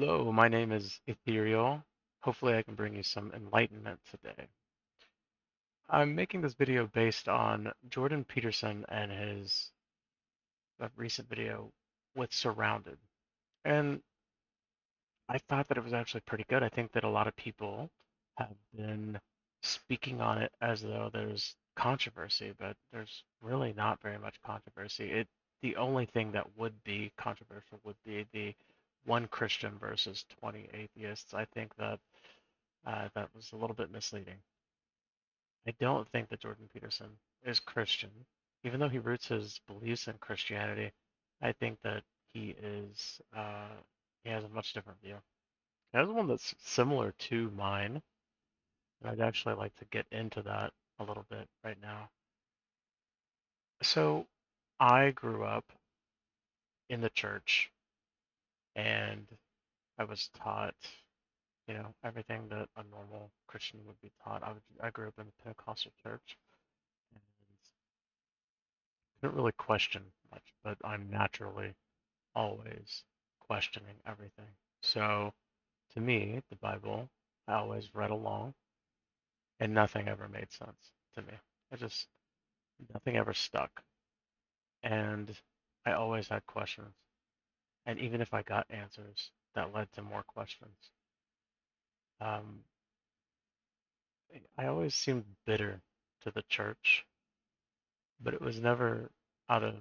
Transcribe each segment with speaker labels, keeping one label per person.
Speaker 1: Hello, my name is Ethereal. Hopefully I can bring you some enlightenment today. I'm making this video based on Jordan Peterson and his recent video with Surrounded. And I thought that it was actually pretty good. I think that a lot of people have been speaking on it as though there's controversy, but there's really not very much controversy. The only thing that would be controversial would be the one Christian versus 20 atheists. I think that that was a little bit misleading. I don't think that Jordan Peterson is Christian, even though he roots his beliefs in Christianity. I think that he has a much different view. He has one that's similar to mine, and I'd actually like to get into that a little bit right now. So, I grew up in the church, and I was taught, everything that a normal Christian would be taught. I grew up in the Pentecostal church, and didn't really question much, but I'm naturally always questioning everything. So to me, the Bible, I always read along and nothing ever made sense to me. Nothing ever stuck. And I always had questions. And even if I got answers, that led to more questions. Um, I always seemed bitter to the church, but it was never out of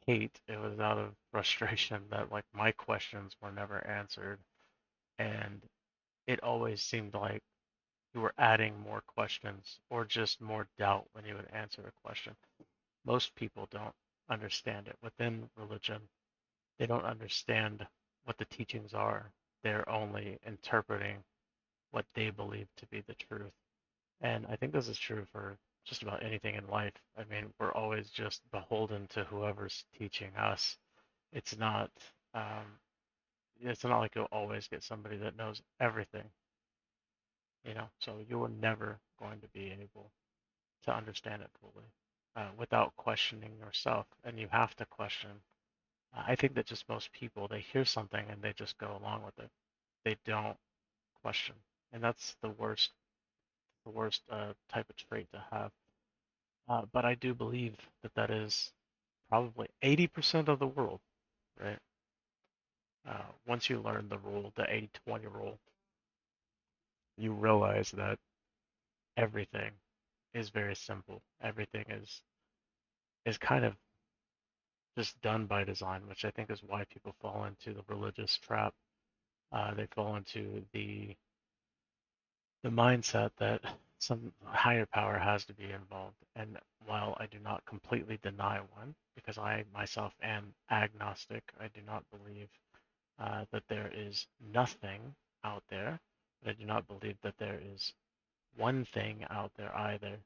Speaker 1: hate. It was out of frustration that like my questions were never answered. And it always seemed like you were adding more questions or just more doubt when you would answer a question. Most people don't understand it. Within religion, they don't understand what the teachings are. They're only interpreting what they believe to be the truth. And I think this is true for just about anything in life. I mean, we're always just beholden to whoever's teaching us. It's not um, it's not like you'll always get somebody that knows everything, so you are never going to be able to understand it fully without questioning yourself, and you have to question. I think that just most people, they hear something and they just go along with it. They don't question, and that's the worst type of trait to have. But I do believe that that is probably 80% of the world, right? Once you learn the rule, the 80-20 rule, you realize that everything is very simple. Everything is kind of just done by design, which I think is why people fall into the religious trap. They fall into the mindset that some higher power has to be involved. And while I do not completely deny one, because I myself am agnostic, I do not believe that there is nothing out there. But I do not believe that there is one thing out there either.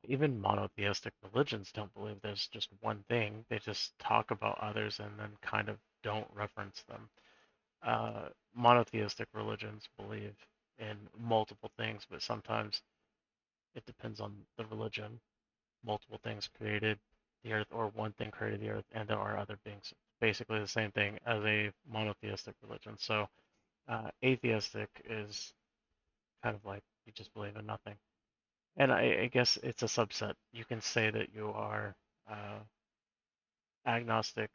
Speaker 1: Even monotheistic religions don't believe there's just one thing. They just talk about others and then kind of don't reference them. Monotheistic religions believe in multiple things, but sometimes it depends on the religion. Multiple things created the earth, or one thing created the earth, and there are other beings. Basically the same thing as a monotheistic religion. So atheistic is kind of like you just believe in nothing. And I guess it's a subset. You can say that you are uh, agnostic,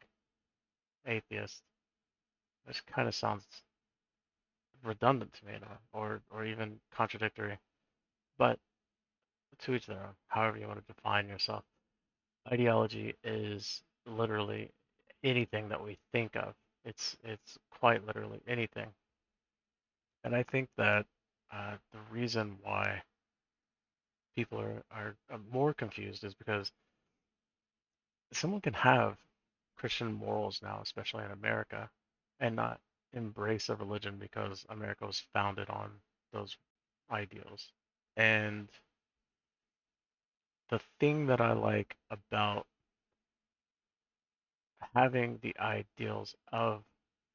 Speaker 1: atheist. This kind of sounds redundant to me, or even contradictory. But to each their own. However you want to define yourself. Ideology is literally anything that we think of. It's quite literally anything. And I think that the reason why people are more confused is because someone can have Christian morals now, especially in America, and not embrace a religion because America was founded on those ideals. And the thing that I like about having the ideals of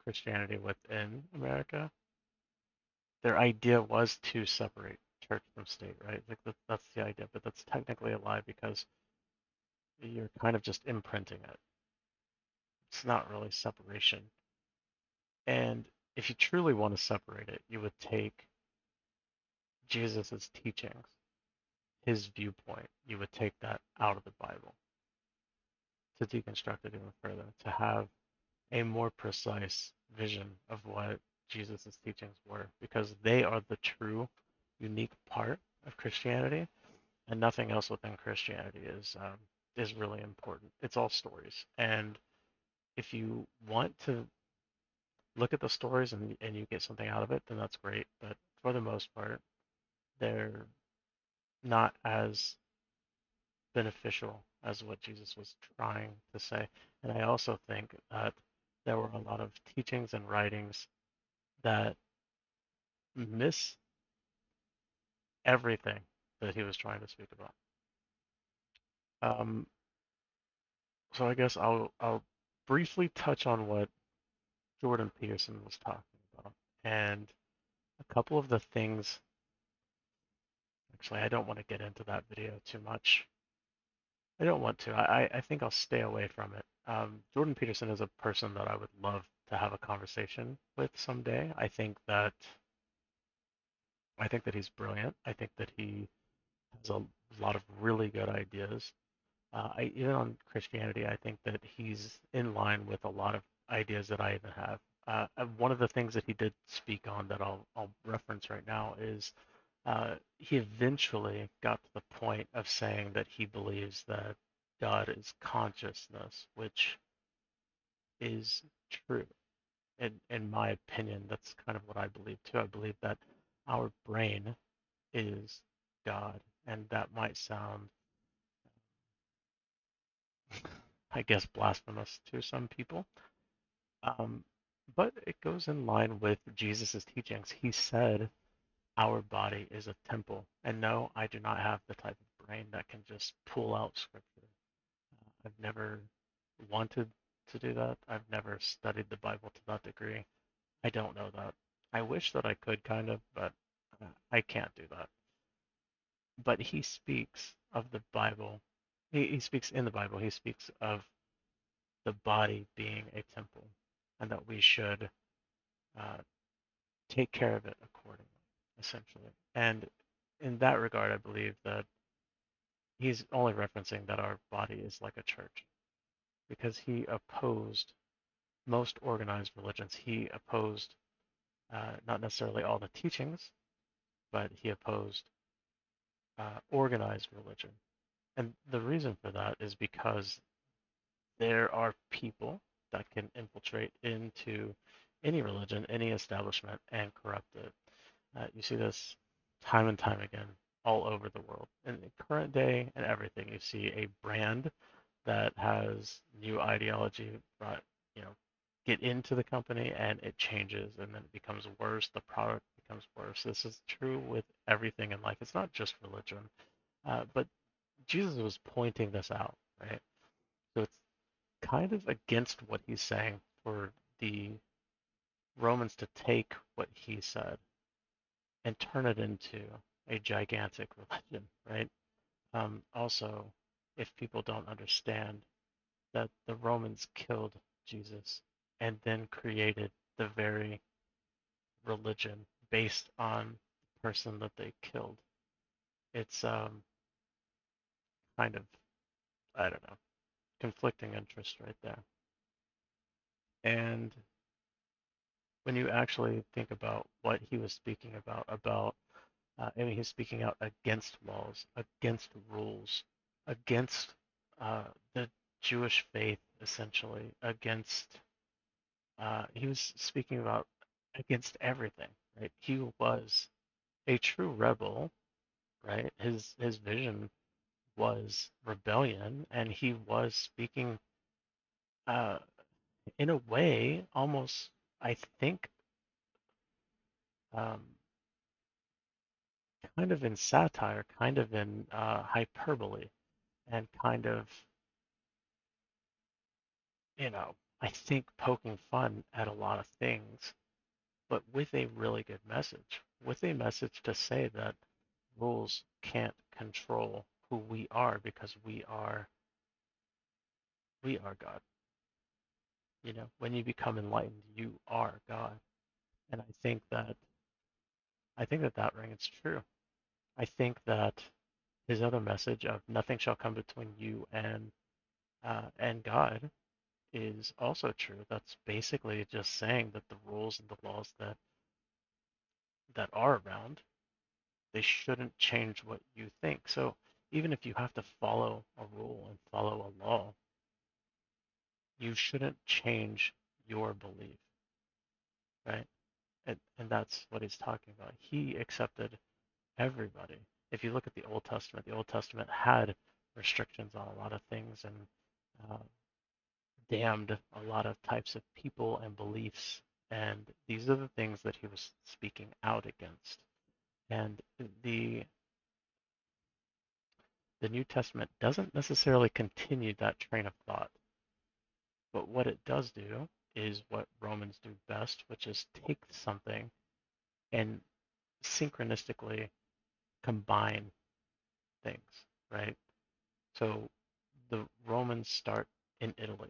Speaker 1: Christianity within America, their idea was to separate church from state, right? Like that's the idea, but that's technically a lie because you're kind of just imprinting it. It's not really separation. And if you truly want to separate it, you would take Jesus' teachings, his viewpoint, you would take that out of the Bible to deconstruct it even further, to have a more precise vision of what Jesus' teachings were, because they are the true, unique part of Christianity, and nothing else within Christianity is really important. It's all stories, and if you want to look at the stories and you get something out of it, then that's great. But for the most part, they're not as beneficial as what Jesus was trying to say. And I also think that there were a lot of teachings and writings that miss everything that he was trying to speak about. Um, so I guess I'll briefly touch on what Jordan Peterson was talking about, and a couple of the things. Actually, I don't want to get into that video too much. I don't want to. I think I'll stay away from it. Jordan Peterson is a person that I would love to have a conversation with someday. I think that he's brilliant. I think that he has a lot of really good ideas. Even on Christianity, I think that he's in line with a lot of ideas that I even have. One of the things that he did speak on that I'll reference right now is he eventually got to the point of saying that he believes that God is consciousness, which is true. In my opinion, that's kind of what I believe too. I believe that our brain is God, and that might sound, I guess, blasphemous to some people. Um, but it goes in line with Jesus' teachings. He said our body is a temple. And no, I do not have the type of brain that can just pull out scripture. I've never wanted to do that. I've never studied the Bible to that degree. I don't know that. I wish that I could kind of, but I can't do that. But he speaks of the Bible. He speaks in the Bible. He speaks of the body being a temple and that we should uh, take care of it accordingly, essentially. And in that regard, I believe that he's only referencing that our body is like a church because he opposed most organized religions. He opposed not necessarily all the teachings, but he opposed organized religion. And the reason for that is because there are people that can infiltrate into any religion, any establishment, and corrupt it. You see this time and time again all over the world. In the current day and everything, you see a brand that has new ideology brought, you know, get into the company and it changes and then it becomes worse. The product becomes worse. This is true with everything in life. It's not just religion. But Jesus was pointing this out, right? So it's kind of against what he's saying for the Romans to take what he said and turn it into a gigantic religion, right? Also, if people don't understand that the Romans killed Jesus and then created the very religion based on the person that they killed, it's kind of, I don't know, conflicting interest right there. And when you actually think about what he was speaking about, I mean, he's speaking out against laws, against rules, against the Jewish faith, essentially, against, he was speaking about against everything, right? He was a true rebel, right? His vision was rebellion, and he was speaking uh, in a way almost, I think, um, kind of in satire, kind of in hyperbole, and kind of, I think poking fun at a lot of things, but with a really good message, with a message to say that rules can't control who we are because we are God. When you become enlightened, you are God. And I think that that rings true. I think that his other message of nothing shall come between you and God is also true. That's basically just saying that the rules and the laws that are around, they shouldn't change what you think. So even if you have to follow a rule and follow a law, you shouldn't change your belief, right? And that's what he's talking about. He accepted everybody. If you look at the Old Testament had restrictions on a lot of things and uh, damned a lot of types of people and beliefs. And these are the things that he was speaking out against. And the New Testament doesn't necessarily continue that train of thought. But what it does do is what Romans do best, which is take something and synchronistically combine things, right? So the Romans start in Italy.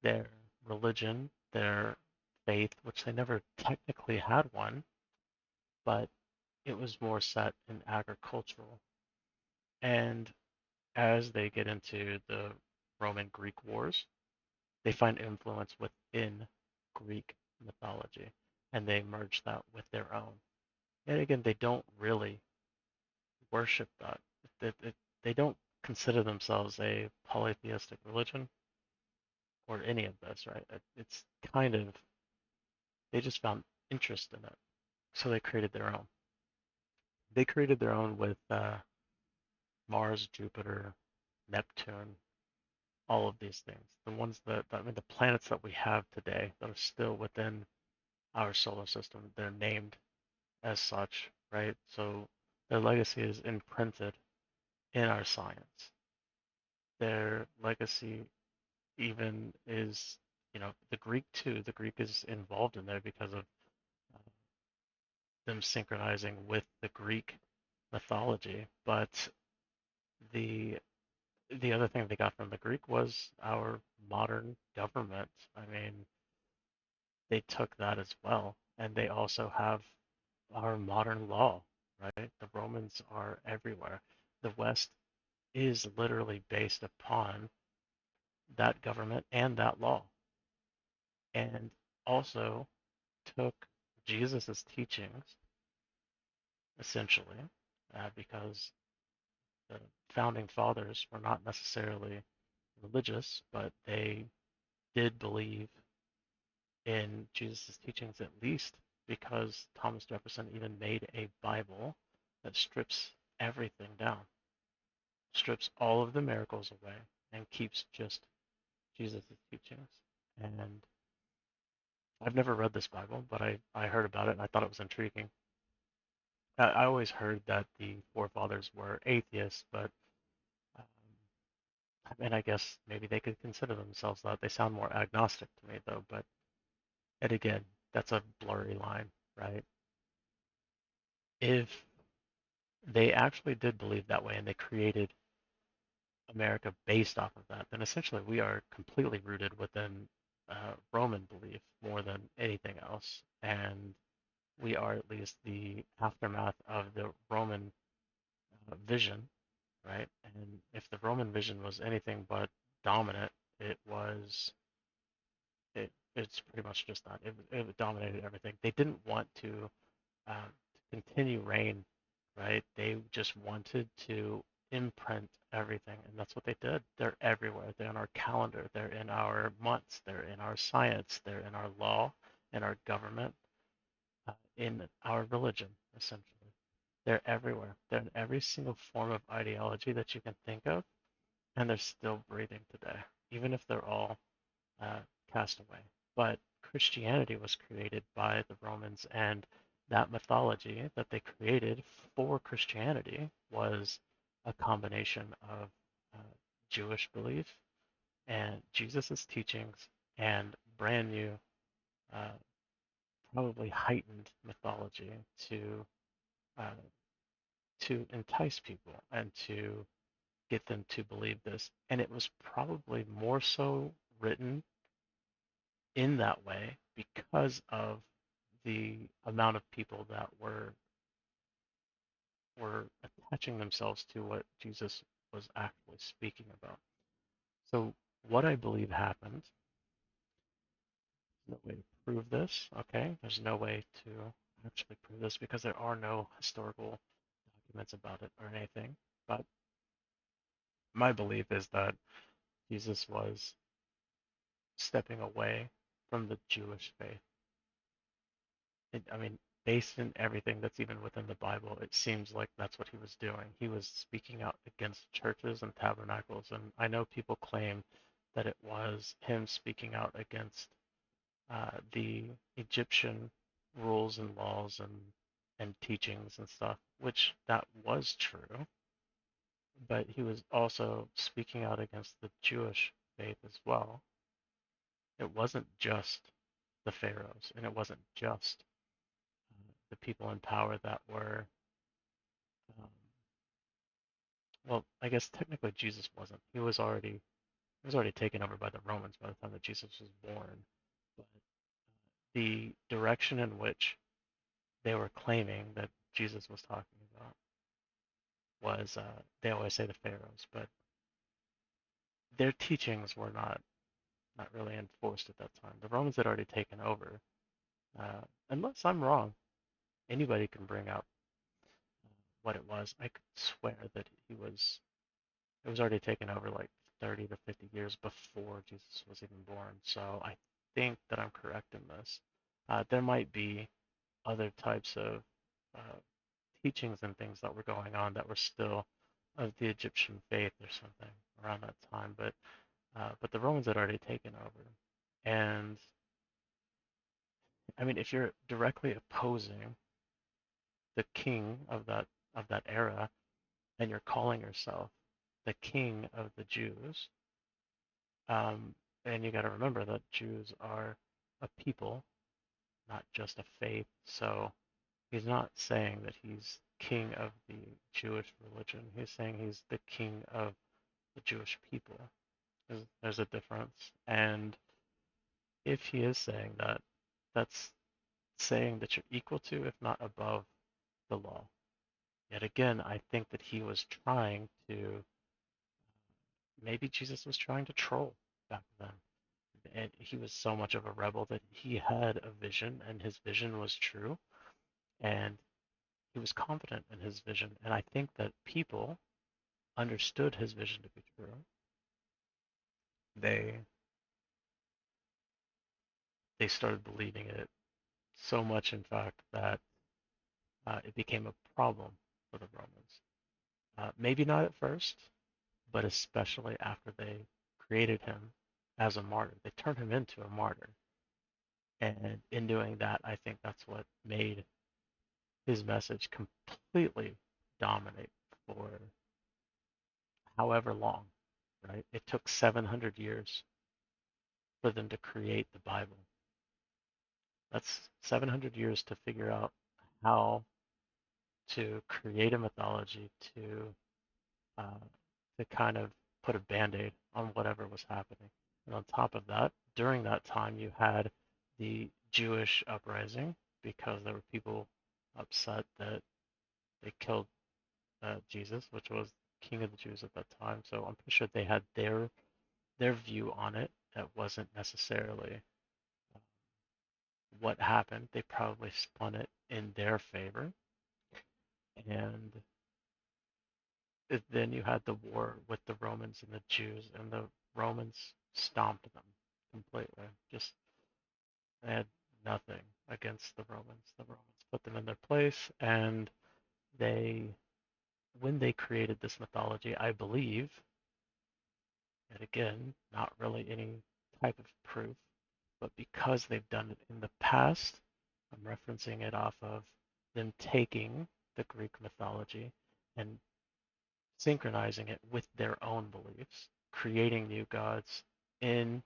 Speaker 1: Their religion, their faith, which they never technically had one, but it was more set in agricultural. And as they get into the Roman Greek wars, they find influence within Greek mythology and they merge that with their own. And again, they don't really worship that. They don't consider themselves a polytheistic religion or any of this, right? It's kind of, they just found interest in it. So they created their own. They created their own with Mars, Jupiter, Neptune, all of these things. The ones I mean, the planets that we have today that are still within our solar system, they're named as such, right? So their legacy is imprinted in our science. Their legacy even is, the Greek too. The Greek is involved in there because of uh, them synchronizing with the Greek mythology. But the the other thing they got from the Greek was our modern government. I mean, they took that as well, and they also have our modern law, right? The Romans are everywhere. The West is literally based upon that government and that law, and also took Jesus's teachings essentially, because the founding fathers were not necessarily religious, but they did believe in Jesus' teachings at least because Thomas Jefferson even made a Bible that strips everything down, strips all of the miracles away, and keeps just Jesus' teachings. And I've never read this Bible, but I heard about it and I thought it was intriguing. I always heard that the forefathers were atheists, but um, I mean, I guess maybe they could consider themselves that. They sound more agnostic to me, though. But and again, that's a blurry line, right? If they actually did believe that way and they created America based off of that, then essentially we are completely rooted within Roman belief more than anything else. And we are at least the aftermath of the Roman vision, right? And if the Roman vision was anything but dominant, it was it's pretty much just that. It dominated everything. They didn't want to continue reign, right? They just wanted to imprint everything, and that's what they did. They're everywhere. They're in our calendar. They're in our months. They're in our science. They're in our law, in our government, in our religion, essentially. They're everywhere. They're in every single form of ideology that you can think of, and they're still breathing today, even if they're all uh, cast away. But Christianity was created by the Romans, and that mythology that they created for Christianity was a combination of uh, Jewish belief and Jesus's teachings and brand new, uh, probably heightened mythology to uh, to entice people and to get them to believe this. And it was probably more so written in that way because of the amount of people that were attaching themselves to what Jesus was actually speaking about. So what I believe happened, no way to prove this, okay? There's no way to actually prove this because there are no historical documents about it or anything. But my belief is that Jesus was stepping away from the Jewish faith. I mean, based in everything that's even within the Bible, it seems like that's what he was doing. He was speaking out against churches and tabernacles, and I know people claim that it was him speaking out against the Egyptian rules and laws and teachings and stuff, which that was true, but he was also speaking out against the Jewish faith as well. It wasn't just the pharaohs, and it wasn't just the people in power that were, um, well, I guess technically Jesus wasn't. He was already taken over by the Romans by the time that Jesus was born. But the direction in which they were claiming that Jesus was talking about was, they always say the pharaohs, but their teachings were not really enforced at that time. The Romans had already taken over. Unless I'm wrong, anybody can bring up what it was. I could swear that it was already taken over like 30 to 50 years before Jesus was even born. So I think that I'm correct in this. There might be other types of uh, teachings and things that were going on that were still of the Egyptian faith or something around that time, but the Romans had already taken over. And I mean, if you're directly opposing the king of that era, and you're calling yourself the king of the Jews, um, and you got to remember that Jews are a people, not just a faith. So he's not saying that he's king of the Jewish religion. He's saying he's the king of the Jewish people. There's a difference. And if he is saying that, that's saying that you're equal to, if not above, the law. Yet again, I think that he was trying to, maybe Jesus was trying to troll back then. And he was so much of a rebel that he had a vision, and his vision was true, and he was confident in his vision. And I think that people understood his vision to be true. They they started believing it so much, in fact, that it became a problem for the Romans. Maybe not at first, but especially after they created him as a martyr. They turned him into a martyr. And in doing that, I think that's what made his message completely dominate for however long, right? It took 700 years for them to create the Bible. That's 700 years to figure out how to create a mythology uh, to kind of put a band-aid on whatever was happening. And on top of that, during that time, you had the Jewish uprising because there were people upset that they killed Jesus, which was king of the Jews at that time. So I'm pretty sure they had their view on it. That wasn't necessarily what happened. They probably spun it in their favor, and then you had the war with the Romans and the Jews, and the Romans stomped them completely. Just they had nothing against the Romans. The Romans put them in their place, and they, when they created this mythology, I believe, and again, not really any type of proof, but because they've done it in the past, I'm referencing it off of them taking the Greek mythology and synchronizing it with their own beliefs, creating new gods in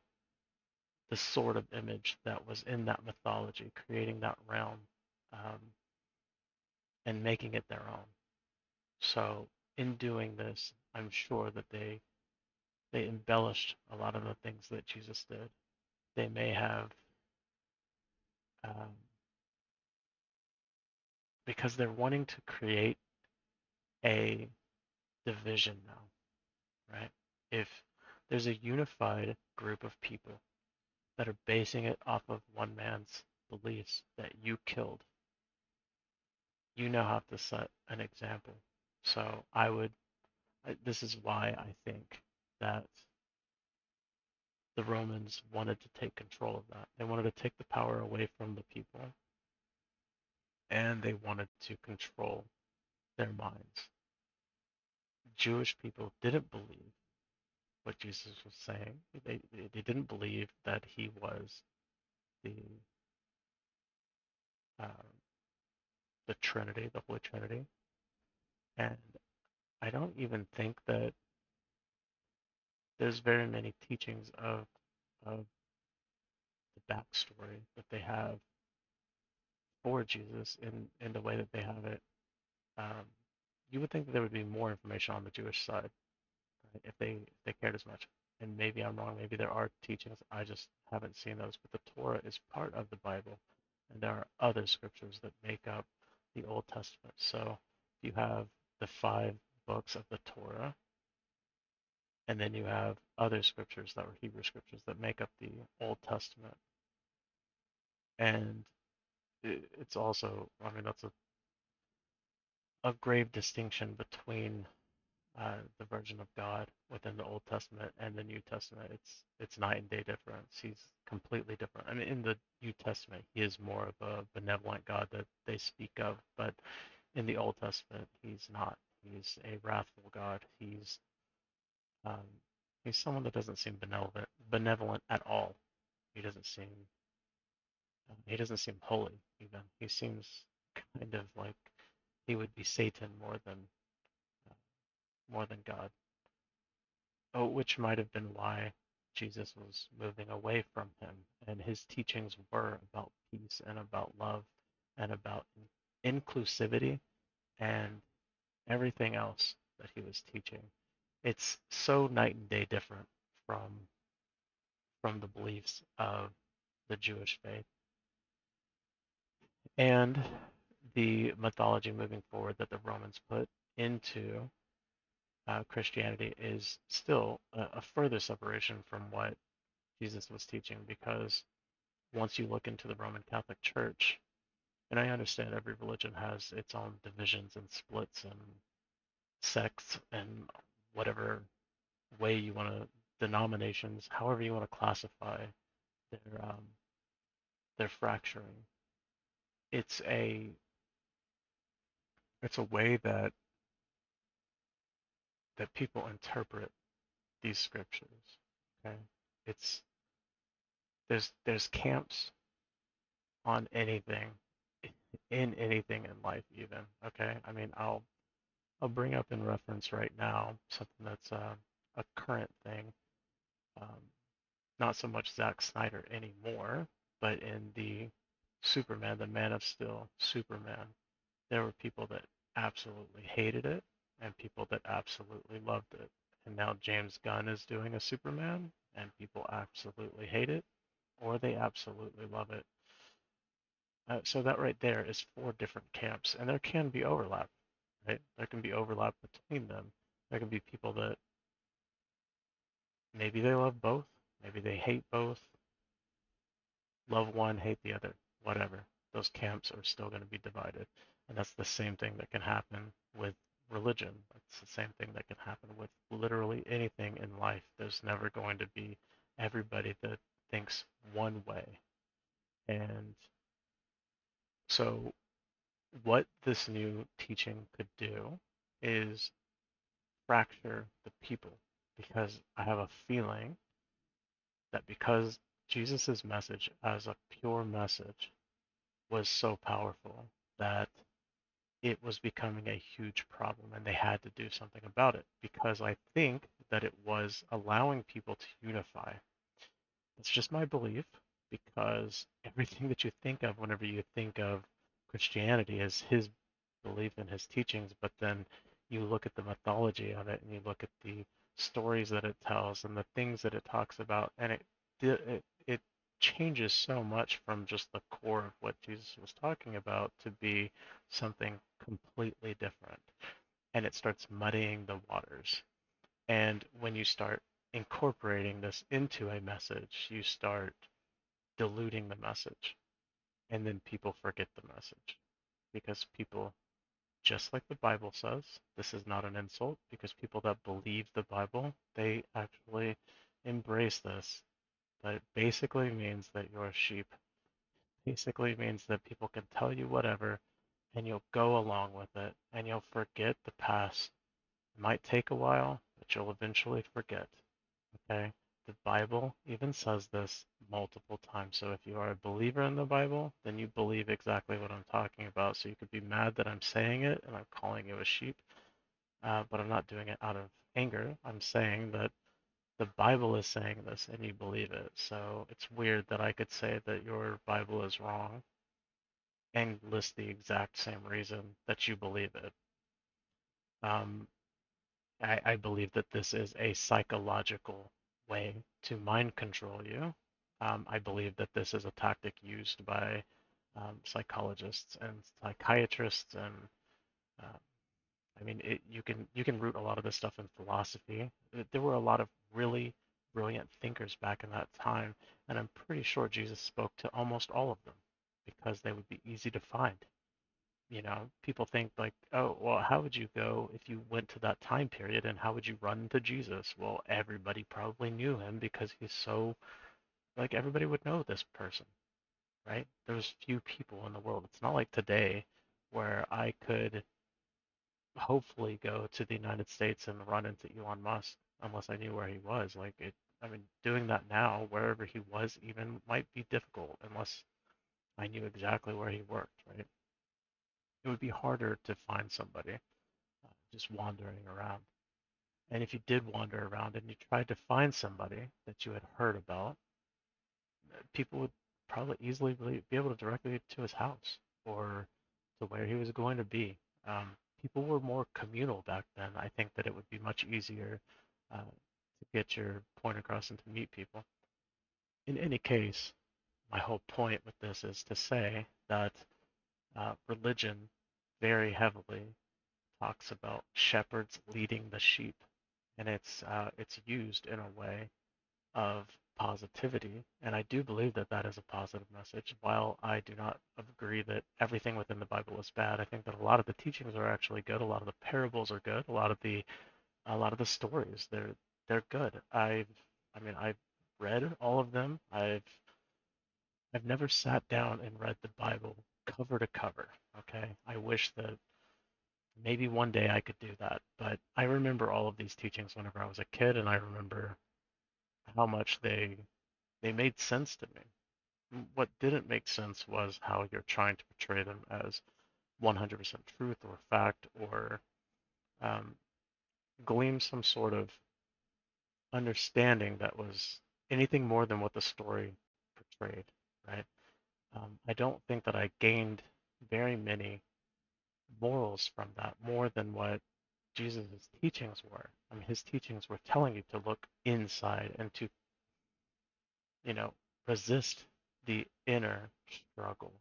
Speaker 1: the sort of image that was in that mythology, creating that realm, um, and making it their own. So in doing this, I'm sure that they embellished a lot of the things that Jesus did. They may have, um, because they're wanting to create a division now, right? If there's a unified group of people that are basing it off of one man's beliefs that you killed, you now have to set an example. So this is why I think that the Romans wanted to take control of that. They wanted to take the power away from the people, and they wanted to control their minds. Jewish people didn't believe what Jesus was saying. They didn't believe that he was the uh, the Trinity, the Holy Trinity, and I don't even think that there's very many teachings of the backstory that they have for Jesus in the way that they have it. Um, you would think that there would be more information on the Jewish side, right, if they cared as much. And maybe I'm wrong. Maybe there are teachings. I just haven't seen those. But the Torah is part of the Bible, and there are other scriptures that make up the Old Testament. So you have the five books of the Torah, and then you have other scriptures that were Hebrew scriptures that make up the Old Testament. And it's also, I mean, that's a grave distinction between the Virgin of God within the Old Testament and the New Testament. It's night and day difference. He's completely different. I mean, in the New Testament, he is more of a benevolent God that they speak of, but in the Old Testament, he's not. He's a wrathful God. Um, he's someone that doesn't seem benevolent at all. He doesn't seem he doesn't seem holy even. He seems kind of like he would be Satan uh, more than God. Oh, which might have been why Jesus was moving away from him, and his teachings were about peace and about love and about inclusivity and everything else that he was teaching. It's so night and day different from from the beliefs of the Jewish faith and the mythology moving forward that the Romans put into Christianity is still a further separation from what Jesus was teaching because once you look into the Roman Catholic Church, and I understand every religion has its own divisions and splits and sects and whatever way you want to, denominations, however you want to classify their fracturing. It's a it's a way that people interpret these scriptures. Okay, it's there's camps on anything in anything in life even. Okay, I mean I'll bring up in reference right now something that's a current thing. Um, Not so much Zack Snyder anymore, but in the Superman, the Man of Steel Superman, there were people that absolutely hated it and people that absolutely loved it. And now James Gunn is doing a Superman and people absolutely hate it or they absolutely love it. So that right there is four different camps, and there can be overlap, right? There can be overlap between them. There can be people that maybe they love both, maybe they hate both, love one, hate the other, whatever. Those camps are still going to be divided. And that's the same thing that can happen with religion. It's the same thing that can happen with literally anything in life. There's never going to be everybody that thinks one way. And so, what this new teaching could do is fracture the people because I have a feeling that because Jesus' message as a pure message was so powerful that it was becoming a huge problem and they had to do something about it because I think that it was allowing people to unify. It's just my belief because everything that you think of whenever you think of Christianity is his belief and his teachings, but then you look at the mythology of it and you look at the stories that it tells and the things that it talks about and it changes so much from just the core of what Jesus was talking about to be something completely different. And it starts muddying the waters. And when you start incorporating this into a message, you start diluting the message. And then people forget the message because people, just like the Bible says, this is not an insult because people that believe the Bible, they actually embrace this. But it basically means that you're a sheep. Basically means that people can tell you whatever and you'll go along with it and you'll forget the past. It might take a while, but you'll eventually forget. Okay? The Bible even says this multiple times. So if you are a believer in the Bible, then you believe exactly what I'm talking about. So you could be mad that I'm saying it and I'm calling you a sheep, but I'm not doing it out of anger. I'm saying that the Bible is saying this and you believe it. So it's weird that I could say that your Bible is wrong and list the exact same reason that you believe it. Um, I believe that this is a psychological way to mind control you. I believe that this is a tactic used by psychologists and psychiatrists, and uh, I mean, you can root a lot of this stuff in philosophy. There were a lot of really brilliant thinkers back in that time, and I'm pretty sure Jesus spoke to almost all of them because they would be easy to find. People think like, oh, well, how would you go if you went to that time period and how would you run into Jesus? Well, everybody probably knew him because he's so, like, everybody would know this person, right? There's few people in the world. It's not like today where I could hopefully go to the United States and run into Elon Musk unless I knew where he was. I mean, doing that now, wherever he was even might be difficult unless I knew exactly where he worked, right? It would be harder to find somebody just wandering around. And if you did wander around and you tried to find somebody that you had heard about, people would probably easily be able to direct you to his house or to where he was going to be. People were more communal back then. I think that it would be much easier to get your point across and to meet people. In any case, my whole point with this is to say that religion very heavily talks about shepherds leading the sheep, and it's used in a way of positivity, and I do believe that that is a positive message. While I do not agree that everything within the Bible is bad, I think that a lot of the teachings are actually good. A lot of the parables are good. A lot of the stories they're good. I mean I've read all of them. I've never sat down and read the Bible cover to cover. Okay, I wish that maybe one day I could do that, but I remember all of these teachings whenever I was a kid, and I remember how much they made sense to me. What didn't make sense was how you're trying to portray them as 100% truth or fact or um, glean some sort of understanding that was anything more than what the story portrayed, right? I don't think that I gained very many morals from that more than what Jesus' teachings were. I mean, his teachings were telling you to look inside and to, you know, resist the inner struggle,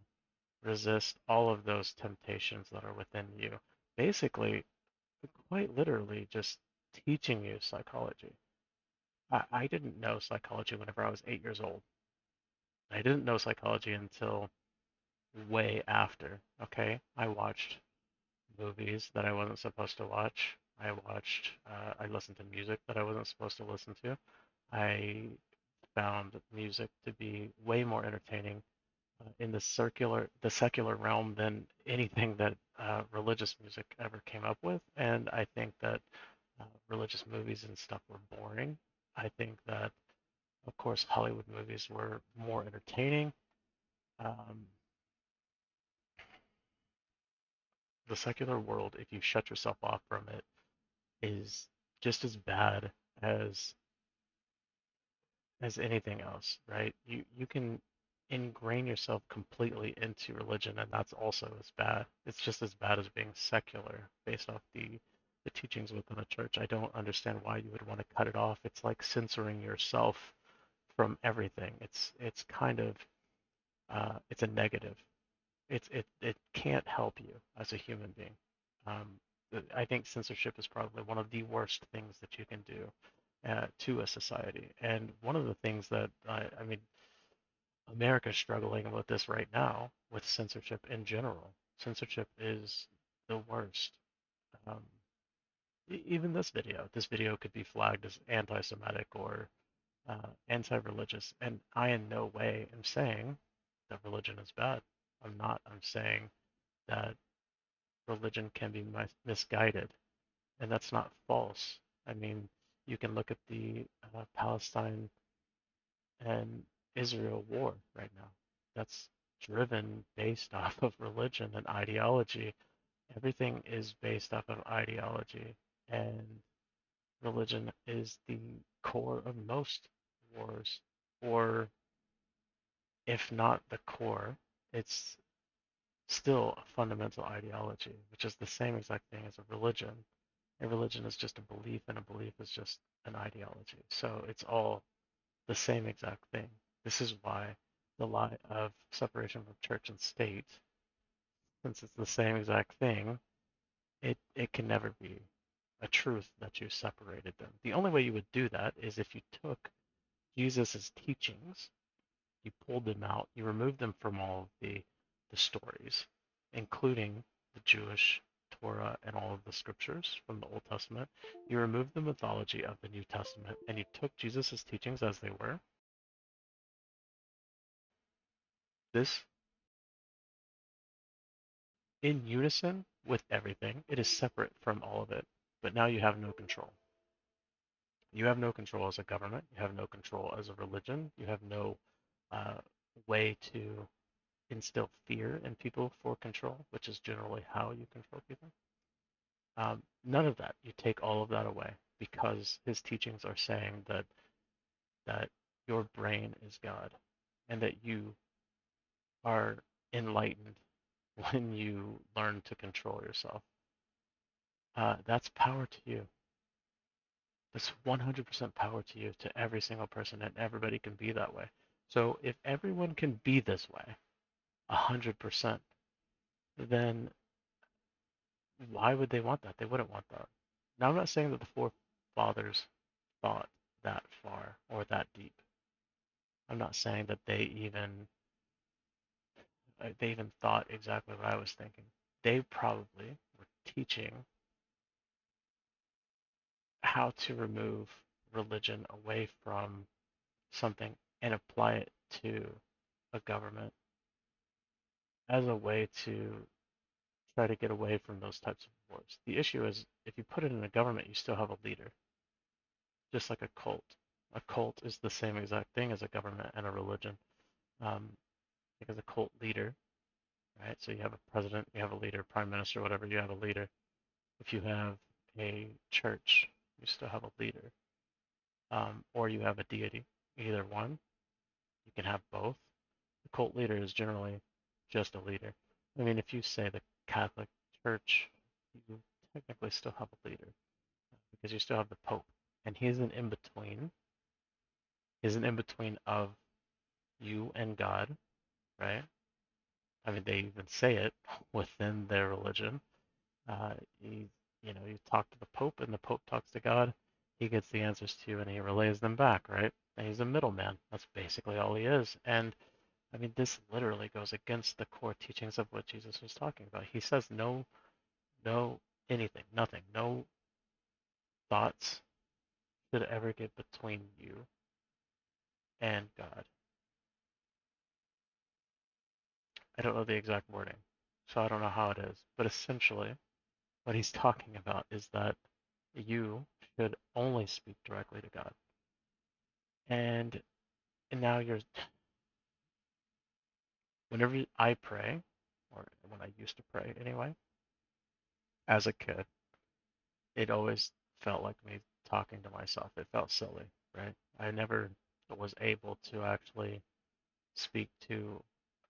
Speaker 1: resist all of those temptations that are within you. Basically, quite literally, just teaching you psychology. I didn't know psychology whenever I was 8 years old. I didn't know psychology until way after. Okay, I watched movies that I wasn't supposed to watch. I listened to music that I wasn't supposed to listen to. I found music to be way more entertaining in the secular realm than anything that religious music ever came up with. And I think that religious movies and stuff were boring. I think that, of course, Hollywood movies were more entertaining. Um, the secular world, if you shut yourself off from it, is just as bad as as anything else, right? You can ingrain yourself completely into religion, and that's also as bad. It's just as bad as being secular based off the teachings within the church. I don't understand why you would want to cut it off. It's like censoring yourself from everything. It's kind of it's a negative. It can't help you as a human being. Um, I think censorship is probably one of the worst things that you can do to a society. And one of the things that I mean, America's struggling with this right now with censorship in general. Censorship is the worst. Um, Even this video could be flagged as anti-Semitic or anti-religious, and I in no way am saying that religion is bad. I'm not. I'm saying that religion can be misguided, and that's not false. I mean, you can look at the Palestine and Israel war right now. That's driven based off of religion and ideology. Everything is based off of ideology, and religion is the core of most wars, or if not the core, it's still a fundamental ideology, which is the same exact thing as a religion. A religion is just a belief, and a belief is just an ideology. So it's all the same exact thing. This is why the lie of separation from church and state, since it's the same exact thing, it can never be a truth that you separated them. The only way you would do that is if you took Jesus' teachings, you pulled them out, you removed them from all of the stories, including the Jewish Torah and all of the scriptures from the Old Testament. You removed the mythology of the New Testament and you took Jesus' teachings as they were. This in unison with everything. It is separate from all of it, but now you have no control. You have no control as a government. You have no control as a religion. You have no uh, way to instill fear in people for control, which is generally how you control people. None of that. You take all of that away because his teachings are saying that your brain is God and that you are enlightened when you learn to control yourself. That's power to you. That's 100% power to you, to every single person, and everybody can be that way. So if everyone can be this way, 100%, then why would they want that? They wouldn't want that. Now, I'm not saying that the forefathers thought that far or that deep. I'm not saying that they even thought exactly what I was thinking. They probably were teaching how to remove religion away from something and apply it to a government as a way to try to get away from those types of wars. The issue is if you put it in a government, you still have a leader, just like a cult. A cult is the same exact thing as a government and a religion. Um, because a cult leader, right? So you have a president, you have a leader, prime minister, whatever, you have a leader. If you have a church, you still have a leader. Or you have a deity, either one. You can have both. The cult leader is generally just a leader. I mean, if you say the Catholic Church, you technically still have a leader because you still have the Pope, and he's an in-between. He's an in-between of you and God, right? I mean, they even say it within their religion. You, you talk to the Pope, and the Pope talks to God. He gets the answers to you, and he relays them back, right? And he's a middleman. That's basically all he is. And I mean, this literally goes against the core teachings of what Jesus was talking about. He says no anything, nothing, no thoughts should ever get between you and God. I don't know the exact wording, so I don't know how it is, but essentially what he's talking about is that you should only speak directly to God. And now whenever I pray, or when I used to pray anyway, as a kid, it always felt like me talking to myself. It felt silly, right? I never was able to actually speak to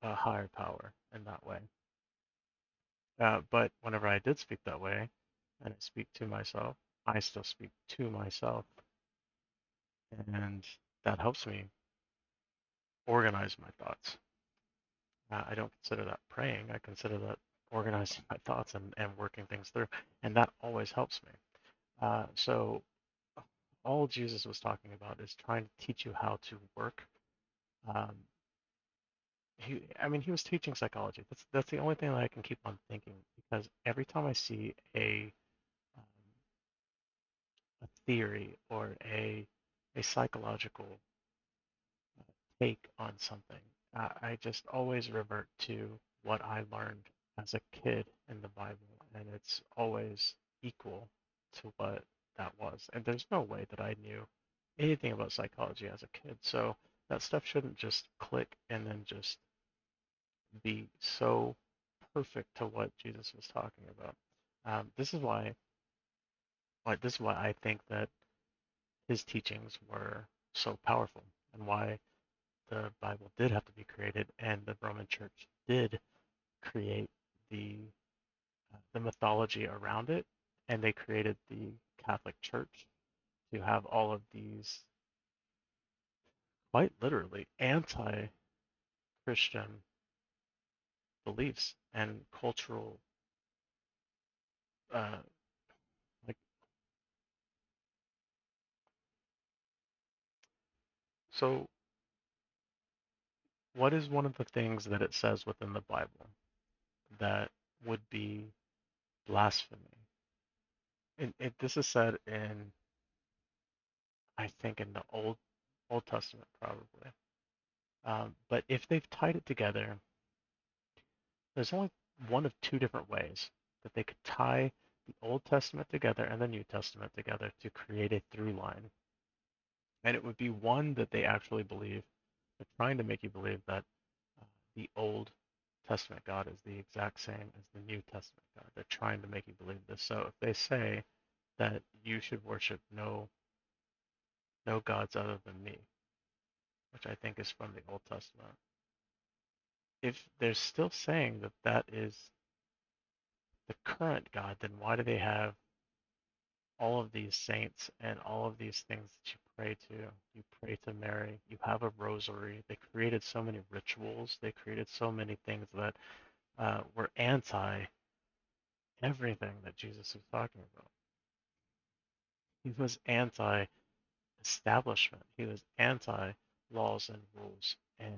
Speaker 1: a higher power in that way. But whenever I did speak that way, and I speak to myself, I still speak to myself, and that helps me. organize my thoughts. I don't consider that praying. I consider that organizing my thoughts and working things through. And that always helps me. So all Jesus was talking about is trying to teach you how to work. Um, I mean, he was teaching psychology. That's the only thing that I can keep on thinking because every time I see um, a theory or a psychological take on something, I just always revert to what I learned as a kid in the Bible, and it's always equal to what that was. And there's no way that I knew anything about psychology as a kid, so that stuff shouldn't just click and then just be so perfect to what Jesus was talking about. This is why, this is why I think that his teachings were so powerful, and why the Bible did have to be created, and the Roman Church did create the mythology around it, and they created the Catholic Church to have all of these quite literally anti-Christian beliefs and cultural uh, like so. What is one of the things that it says within the Bible that would be blasphemy? This is said in, I think, in the Old Testament probably. But if they've tied it together, there's only one of two different ways that they could tie the Old Testament together and the New Testament together to create a through line. And it would be one that they actually believe. They're trying to make you believe that the Old Testament God is the exact same as the New Testament God. They're trying to make you believe this. So if they say that you should worship no gods other than me, which I think is from the Old Testament, if they're still saying that that is the current God, then why do they have all of these saints and all of these things that you pray to? You pray to Mary, you have a rosary. They created so many rituals, they created so many things that were anti everything that Jesus was talking about. He was anti establishment, he was anti laws and rules, and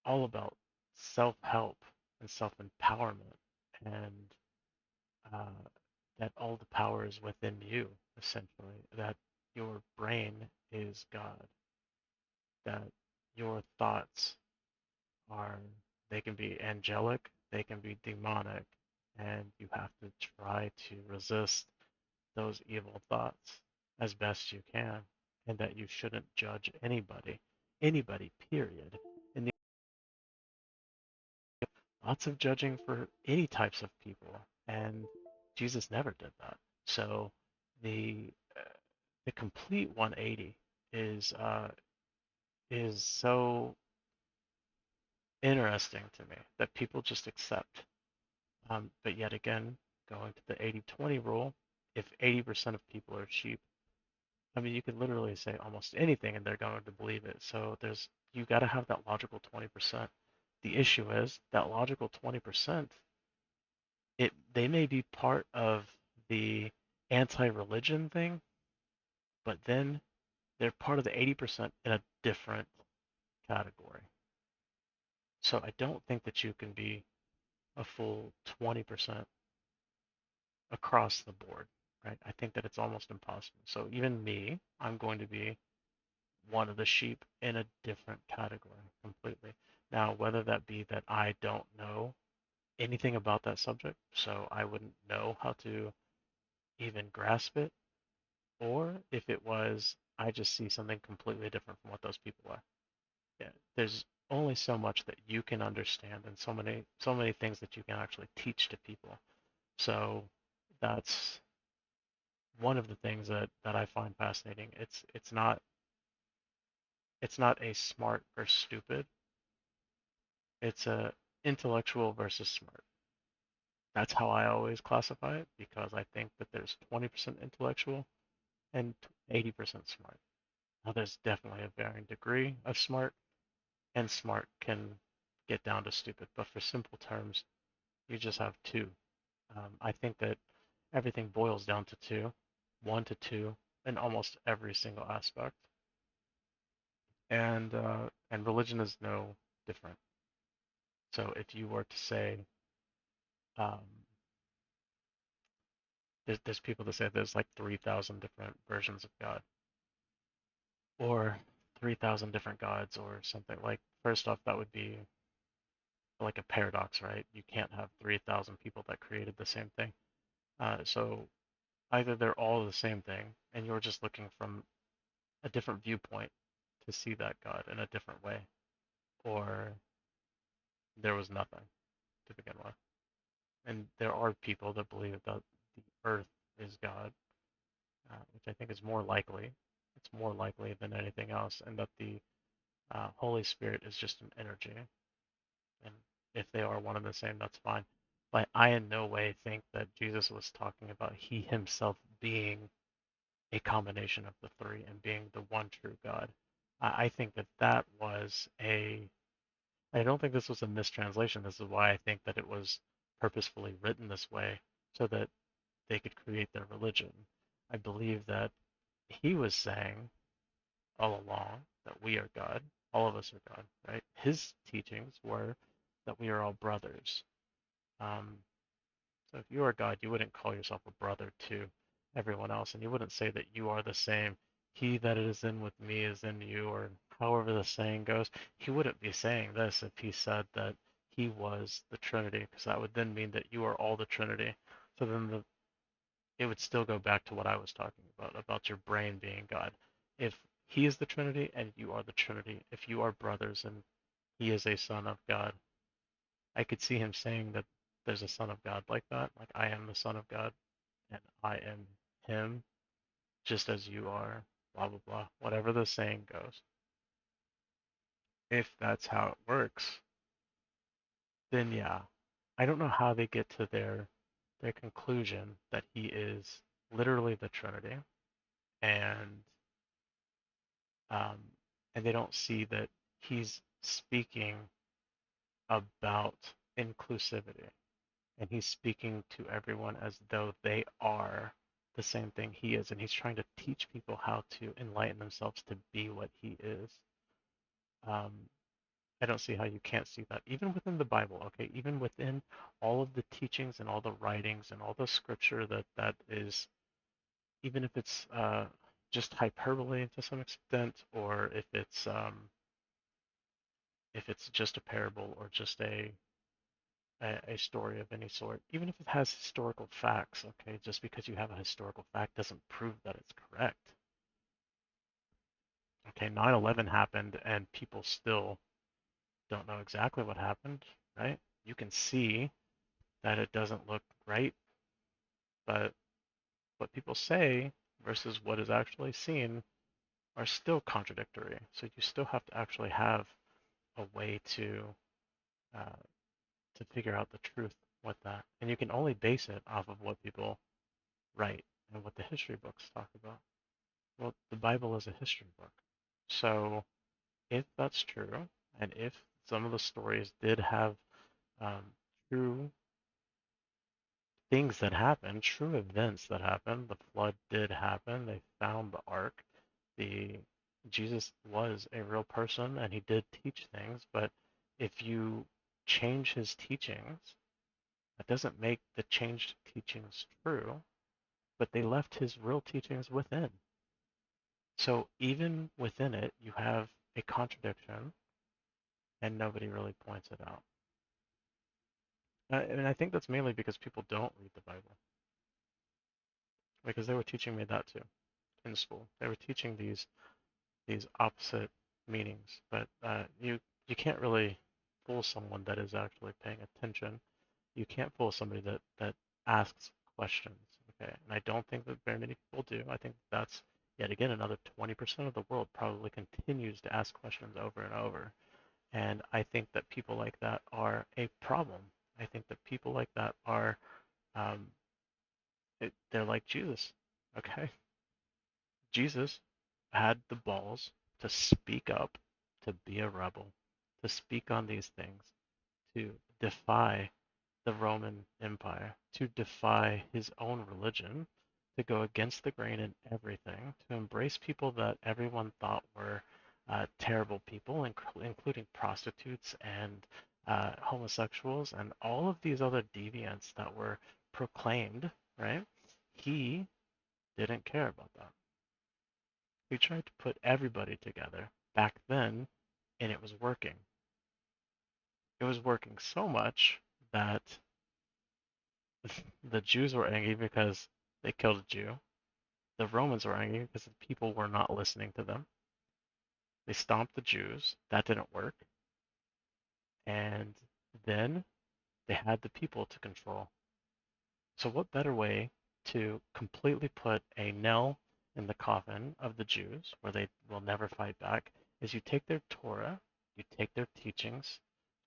Speaker 1: all about self help and self empowerment, and uh, that all the power is within you, essentially, that your brain is God, that your thoughts are, they can be angelic, they can be demonic, and you have to try to resist those evil thoughts as best you can, and that you shouldn't judge anybody, period. And lots of judging for any types of people, and Jesus never did that. So the the complete 180 is so interesting to me that people just accept. But yet again, going to the 80-20 rule, if 80% of people are sheep, I mean, you could literally say almost anything and they're going to believe it. So you got to have that logical 20%. The issue is that logical 20%, they may be part of the anti-religion thing, but then they're part of the 80% in a different category. So I don't think that you can be a full 20% across the board, right? I think that it's almost impossible. So even me, I'm going to be one of the sheep in a different category completely. Now, whether that be that I don't know anything about that subject, so I wouldn't know how to even grasp it, or if it was I just see something completely different from what those people are. Yeah, there's only so much that you can understand and so many things that you can actually teach to people. So that's one of the things that I find fascinating. It's not a smart or stupid. It's a intellectual versus smart. That's how I always classify it because I think that there's 20% intellectual and 80% smart. Now there's definitely a varying degree of smart, and smart can get down to stupid. But for simple terms, you just have two. I think that everything boils down to two, one to two, in almost every single aspect. And religion is no different. So if you were to say, um, there's people that say there's like 3,000 different versions of God, or 3,000 different gods, or something like. First off, that would be like a paradox, right? You can't have 3,000 people that created the same thing. So either they're all the same thing, and you're just looking from a different viewpoint to see that God in a different way, or there was nothing to begin with. And there are people that believe that the earth is God, which I think is more likely. It's more likely than anything else, and that the Holy Spirit is just an energy. And if they are one and the same, that's fine. But I in no way think that Jesus was talking about he himself being a combination of the three and being the one true God. I think that that was a. I don't think this was a mistranslation. This is why I think that it was purposefully written this way so that they could create their religion. I believe that he was saying all along that we are God. All of us are God, right? His teachings were that we are all brothers. Um, so if you are God, you wouldn't call yourself a brother to everyone else, and you wouldn't say that you are the same. He that is in with me is in you, or however the saying goes. He wouldn't be saying this if he said that he was the Trinity, because that would then mean that you are all the Trinity. So then it would still go back to what I was talking about your brain being God. If he is the Trinity and you are the Trinity, if you are brothers and he is a son of God, I could see him saying that there's a son of God like that, like I am the son of God and I am him, just as you are, blah, blah, blah, whatever the saying goes. If that's how it works, then yeah, I don't know how they get to their conclusion that he is literally the Trinity, and um, and they don't see that he's speaking about inclusivity, and he's speaking to everyone as though they are the same thing he is, and he's trying to teach people how to enlighten themselves to be what he is. Um, I don't see how you can't see that, even within the Bible. Okay, even within all of the teachings and all the writings and all the scripture that is, even if it's just hyperbole to some extent, or if it's just a parable or just a story of any sort, even if it has historical facts, okay, just because you have a historical fact doesn't prove that it's correct. Okay, 9/11 happened and people still don't know exactly what happened, right? You can see that it doesn't look right, but what people say versus what is actually seen are still contradictory. So you still have to actually have a way uh, to figure out the truth with that, and you can only base it off of what people write and what the history books talk about. Well, the Bible is a history book. So if that's true, and if some of the stories did have um, true things that happened, true events that happened, the flood did happen, they found the ark, the Jesus was a real person and he did teach things, but if you change his teachings, that doesn't make the changed teachings true, but they left his real teachings within. So even within it, you have a contradiction, and nobody really points it out. And I think that's mainly because people don't read the Bible, because they were teaching me that too in school. They were teaching these opposite meanings, but you can't really fool someone that is actually paying attention. You can't fool somebody that asks questions. Okay, and I don't think that very many people do. I think that's yet again another 20% of the world probably continues to ask questions over and over. And I think that people like that are a problem. I think that people like that are, um, they're like Jesus. Okay? Jesus had the balls to speak up, to be a rebel. to speak on these things, to defy the Roman Empire, to defy his own religion, to go against the grain in everything, to embrace people that everyone thought were terrible people, including prostitutes and homosexuals and all of these other deviants that were proclaimed, right? He didn't care about that. He tried to put everybody together back then, and it was working. It was working so much that the Jews were angry because they killed a Jew. The Romans were angry because the people were not listening to them. They stomped the Jews. That didn't work. And then they had the people to control. So, what better way to completely put a nail in the coffin of the Jews, where they will never fight back, is you take their Torah, you take their teachings,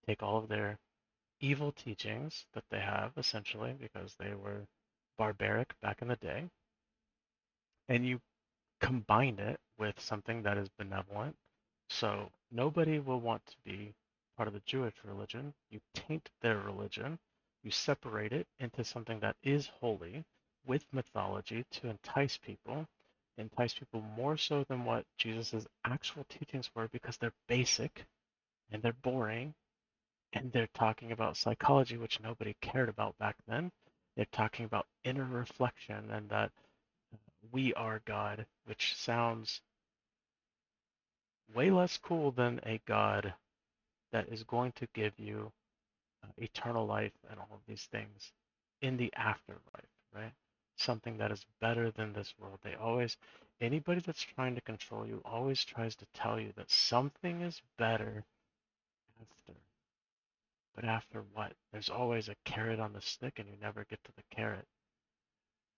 Speaker 1: take all of their evil teachings that they have, essentially, because they were barbaric back in the day, and you combine it with something that is benevolent. So nobody will want to be part of the Jewish religion. You taint their religion. You separate it into something that is holy with mythology to entice people more so than what Jesus' actual teachings were because they're basic and they're boring and they're talking about psychology, which nobody cared about back then. They're talking about inner reflection and that we are God, which sounds way less cool than a God that is going to give you eternal life and all of these things in the afterlife, right? Something that is better than this world. Anybody that's trying to control you always tries to tell you that something is better after. But after what? There's always a carrot on the stick and you never get to the carrot.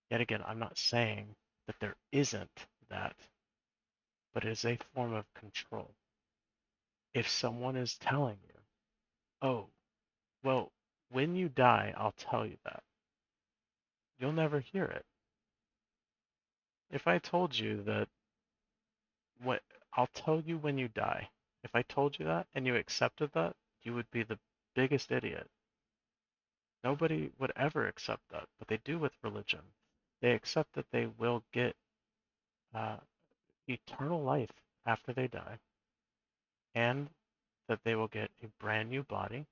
Speaker 1: Yet again, I'm not saying that there isn't that, but it is a form of control. If someone is telling you, oh, well, when you die, I'll tell you that, you'll never hear it. If I told you that what I'll tell you when you die, if I told you that and you accepted that, you would be the biggest idiot. Nobody would ever accept that, but they do with religion. They accept that they will get uh, eternal life after they die, and that they will get a brand new body.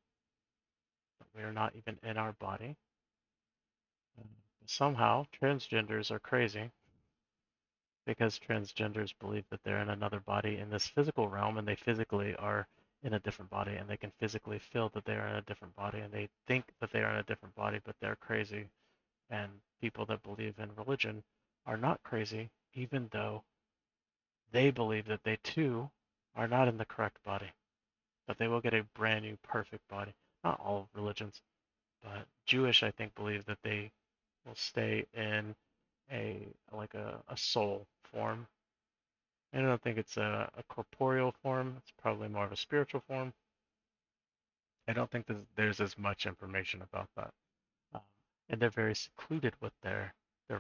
Speaker 1: We are not even in our body. Somehow, transgenders are crazy because transgenders believe that they're in another body in this physical realm and they physically are in a different body and they can physically feel that they are in a different body and they think that they are in a different body, but they're crazy. And people that believe in religion are not crazy, even though they believe that they too are not in the correct body, but they will get a brand new perfect body. Not all religions, but Jewish, I think, believe that they will stay in a soul form. I don't think it's a corporeal form. It's probably more of a spiritual form. I don't think there's as much information about that. Um, and they're very secluded with their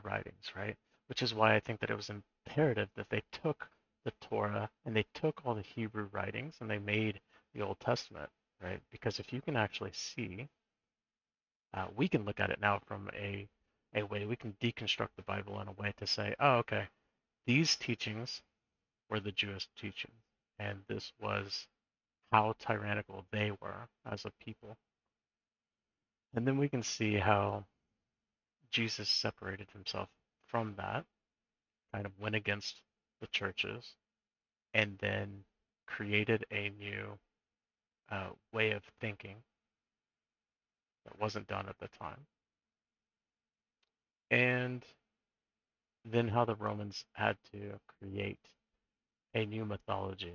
Speaker 1: writings, right? Which is why I think that it was imperative that they took the Torah and they took all the Hebrew writings and they made the Old Testament, right? Because if you can actually see, we can look at it now from a way we can deconstruct the Bible in a way to say, oh, okay, these teachings were the Jewish teachings, and this was how tyrannical they were as a people. And then we can see how Jesus separated himself from that, kind of went against the churches, and then created a new way of thinking that wasn't done at the time. And then how the Romans had to create a new mythology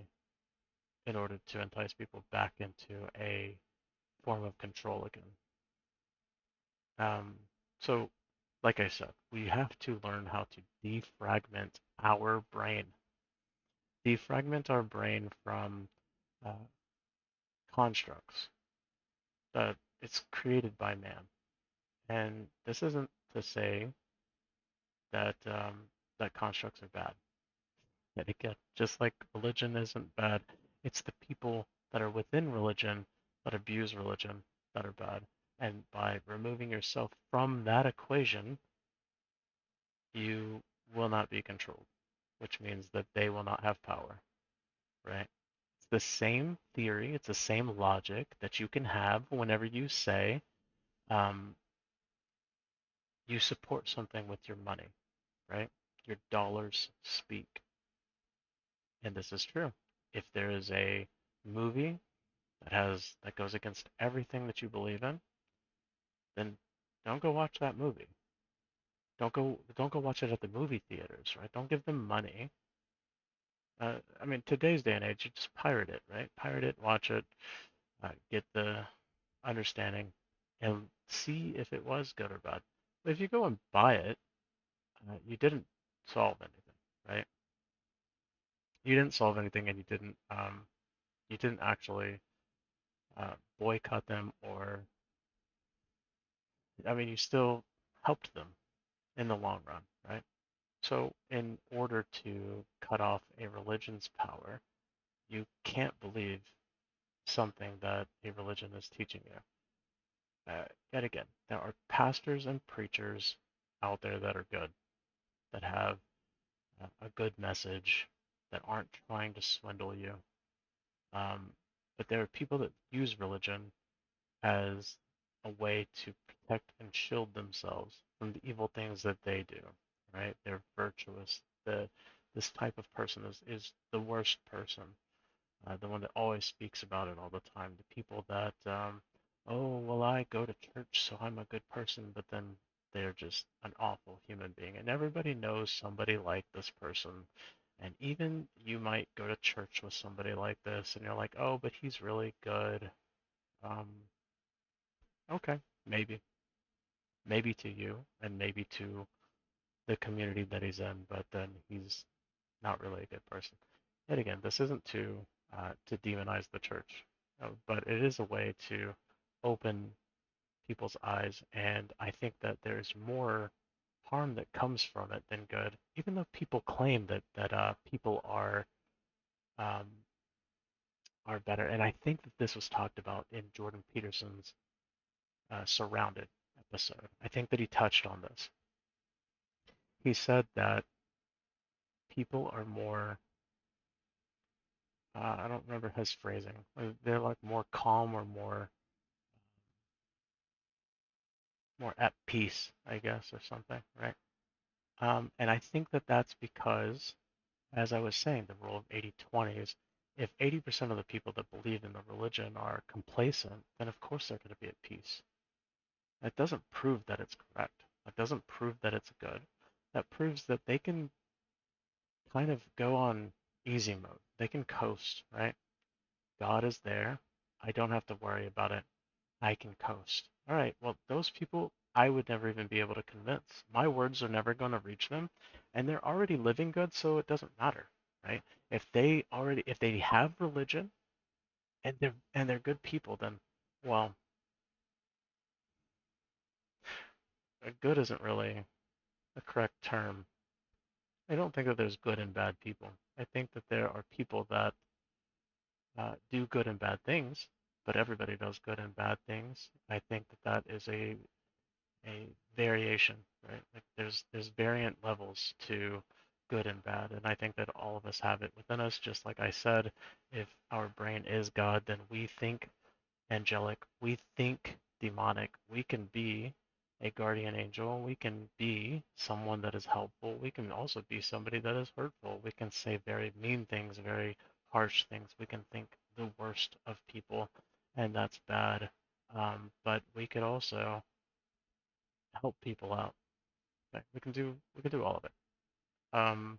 Speaker 1: in order to entice people back into a form of control again. Um, so, like I said, we have to learn how to defragment our brain. Defragment our brain from uh, constructs that it's created by man. And this isn't to say that that constructs are bad. Yet again, just like religion isn't bad, it's the people that are within religion that abuse religion that are bad. And by removing yourself from that equation, you will not be controlled, which means that they will not have power, right? It's the same theory, it's the same logic that you can have whenever you say um, you support something with your money, right? Your dollars speak. And this is true. If there is a movie that goes against everything that you believe in, then don't go watch that movie. Don't go watch it at the movie theaters, right? Don't give them money. I mean, today's day and age, you just pirate it, right? Pirate it, watch it, get the understanding, and see if it was good or bad. But if you go and buy it, you didn't solve anything, right? You didn't solve anything, and you didn't actually boycott them, or I mean, you still helped them in the long run, right? So, in order to cut off a religion's power, you can't believe something that a religion is teaching you. Yet again, there are pastors and preachers out there that are good, that have a good message, that aren't trying to swindle you. Um, but there are people that use religion as a way to protect and shield themselves from the evil things that they do, right? They're virtuous. This type of person is the worst person, the one that always speaks about it all the time. The people that, oh, well, I go to church, so I'm a good person, but then they're just an awful human being. And everybody knows somebody like this person. And even you might go to church with somebody like this, and you're like, oh, but he's really good. Um, okay, maybe. Maybe to you, and maybe to the community that he's in, but then he's not really a good person. Yet again, this isn't to demonize the church, but it is a way to open people's eyes, and I think that there's more harm that comes from it than good. Even though people claim that people um, are better, and I think that this was talked about in Jordan Peterson's Surrounded episode. I think that he touched on this. He said that people are more I don't remember his phrasing. They're like more calm or more at peace, I guess, or something, right? And I think that that's because, as I was saying, the rule of 80-20 is if 80% of the people that believe in the religion are complacent, then of course they're going to be at peace. That doesn't prove that it's correct. That doesn't prove that it's good. That proves that they can kind of go on easy mode. They can coast, right? God is there. I don't have to worry about it. I can coast. All right, well, those people I would never even be able to convince. My words are never going to reach them, and they're already living good, so it doesn't matter, right? If they have religion and they're good people, then well, good isn't really a correct term. I don't think that there's good and bad people. I think that there are people that do good and bad things, but everybody does good and bad things. I think that that is a variation, right? Like there's variant levels to good and bad, and I think that all of us have it within us. Just like I said, if our brain is God, then we think angelic, we think demonic. We can be a guardian angel. We can be someone that is helpful. We can also be somebody that is hurtful. We can say very mean things, very harsh things. We can think the worst of people, and that's bad. But we could also help people out. Like, we can do all of it. Um,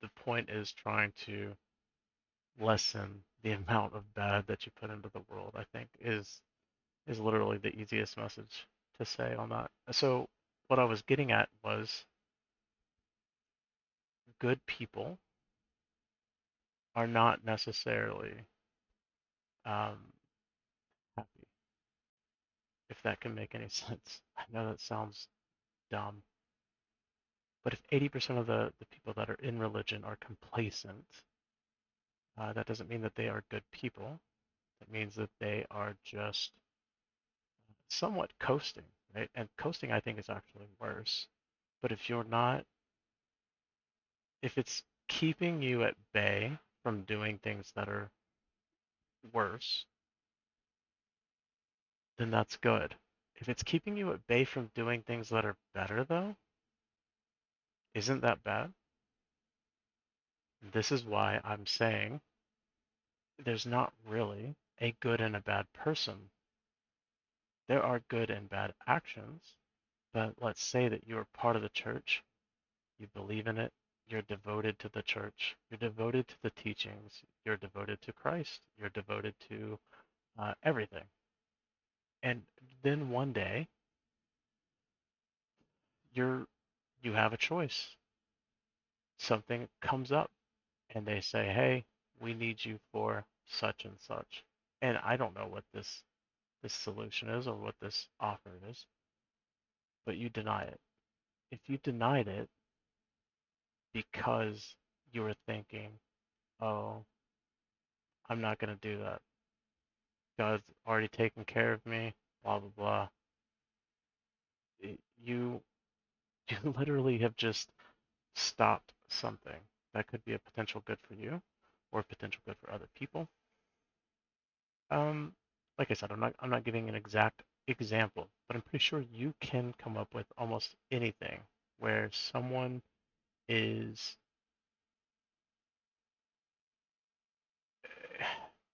Speaker 1: the point is trying to lessen the amount of bad that you put into the world, I think is literally the easiest message to say on that. So what I was getting at was good people are not necessarily um, happy, if that can make any sense. I know that sounds dumb, but if 80% of the people that are in religion are complacent, That doesn't mean that they are good people. It means that they are just somewhat coasting, right? And coasting, I think, is actually worse. But if you're not, if it's keeping you at bay from doing things that are worse, then that's good. If it's keeping you at bay from doing things that are better, though, isn't that bad? This is why I'm saying there's not really a good and a bad person. There are good and bad actions, but let's say that you are part of the church, you believe in it, you're devoted to the church, you're devoted to the teachings, you're devoted to Christ, you're devoted to everything. And then one day, you're you have a choice. Something comes up and they say, "Hey, we need you for such and such." And I don't know what this solution is or what this offer is, but you deny it. If you denied it because you were thinking, "Oh, I'm not going to do that. God's already taken care of me, blah blah blah." You you literally have just stopped something that could be a potential good for you or a potential good for other people. Um, like I said, I'm not giving an exact example, but I'm pretty sure you can come up with almost anything where someone is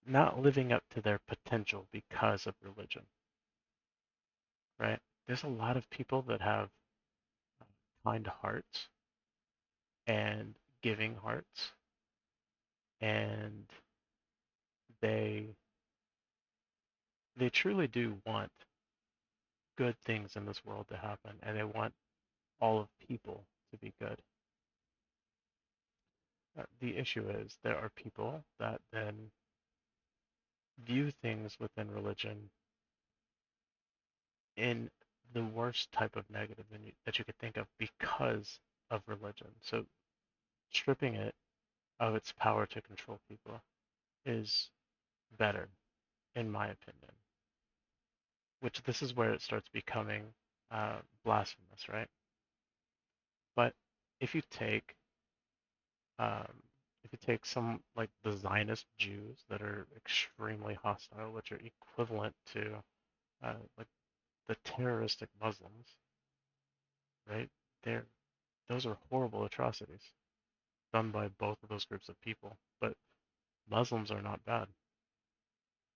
Speaker 1: not living up to their potential because of religion, right? There's a lot of people that have kind hearts and giving hearts, and they they truly do want good things in this world to happen, and they want all of people to be good. The issue is there are people that then view things within religion in the worst type of negative that you could think of because of religion. So stripping it of its power to control people is better, in my opinion. Which this is where it starts becoming blasphemous, right? But if you take um, if you take some like the Zionist Jews that are extremely hostile, which are equivalent to like the terroristic Muslims, right? They're those are horrible atrocities done by both of those groups of people. But Muslims are not bad.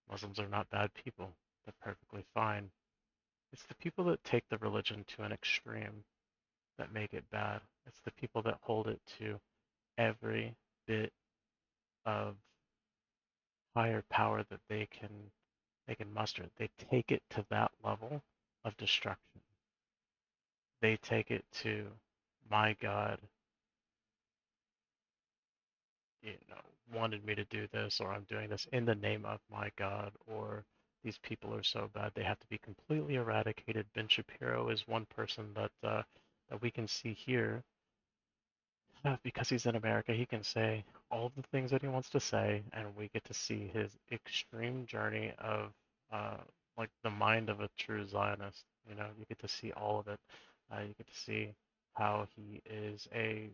Speaker 1: Muslims are not bad people. They're perfectly fine. It's the people that take the religion to an extreme that make it bad. It's the people that hold it to every bit of higher power that they can muster. They take it to that level of destruction. They take it to, my God, you know, wanted me to do this, or I'm doing this in the name of my God, or these people are so bad they have to be completely eradicated. Ben Shapiro is one person that we can see here. Because he's in America, he can say all of the things that he wants to say, and we get to see his extreme journey of uh, like the mind of a true Zionist. You know, you get to see all of it. You get to see how he is a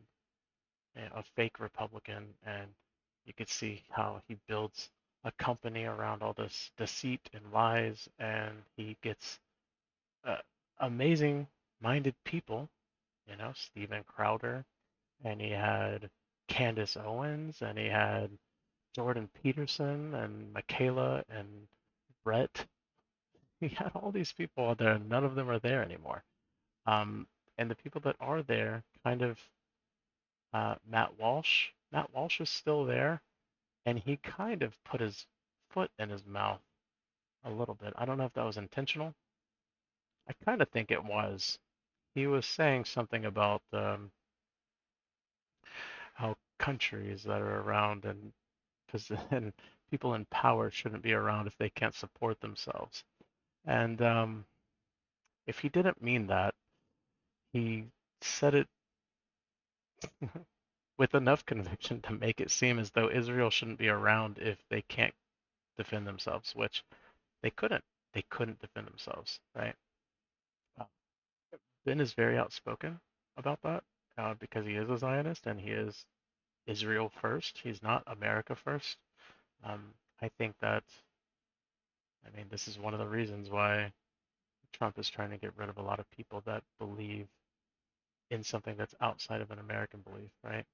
Speaker 1: fake Republican, and you could see how he builds a company around all this deceit and lies, and he gets uh, amazing minded people. You know, Steven Crowder, and he had Candace Owens, and he had Jordan Peterson, and Michaela, and Brett. He had all these people out there, and none of them are there anymore. Um, and the people that are there, kind of Matt Walsh. Matt Walsh is still there, and he kind of put his foot in his mouth a little bit. I don't know if that was intentional. I kind of think it was. He was saying something about how countries that are around and people in power shouldn't be around if they can't support themselves. And if he didn't mean that, he said it with enough conviction to make it seem as though Israel shouldn't be around if they can't defend themselves, which they couldn't. They couldn't defend themselves, right? Uh, Ben is very outspoken about that because he is a Zionist and he is Israel first. He's not America first. I think that, I mean, this is one of the reasons why Trump is trying to get rid of a lot of people that believe in something that's outside of an American belief, right?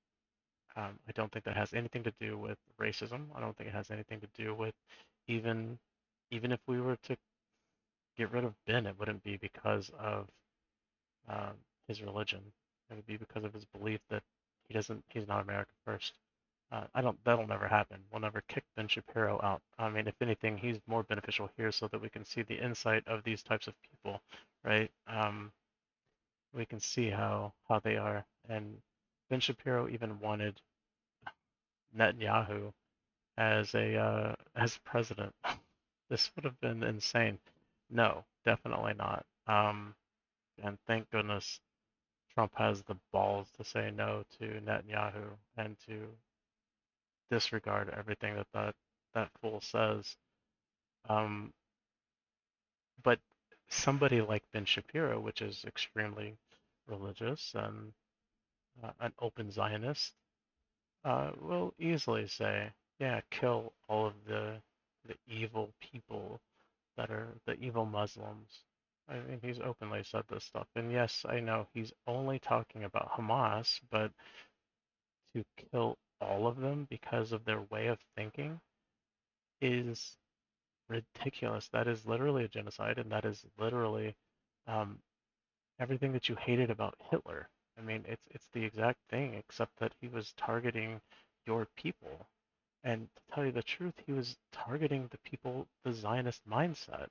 Speaker 1: I don't think that has anything to do with racism. I don't think it has anything to do with even even if we were to get rid of Ben, it wouldn't be because of um, his religion. It would be because of his belief that he's not America first. I don't, that'll never happen. We'll never kick Ben Shapiro out. I mean, if anything, he's more beneficial here so that we can see the insight of these types of people, right? We can see how they are. And Ben Shapiro even wanted Netanyahu as president. This would have been insane. No, definitely not. And thank goodness Trump has the balls to say no to Netanyahu and to disregard everything that fool says. Um, but somebody like Ben Shapiro, which is extremely religious and an open Zionist, will easily say, yeah, kill all of the evil people that are the evil Muslims. I mean, he's openly said this stuff. And yes, I know he's only talking about Hamas, but to kill all of them because of their way of thinking is ridiculous. That is literally a genocide, and that is literally um, everything that you hated about Hitler. I mean, it's the exact thing, except that he was targeting your people. And to tell you the truth, he was targeting the people, the Zionist mindset.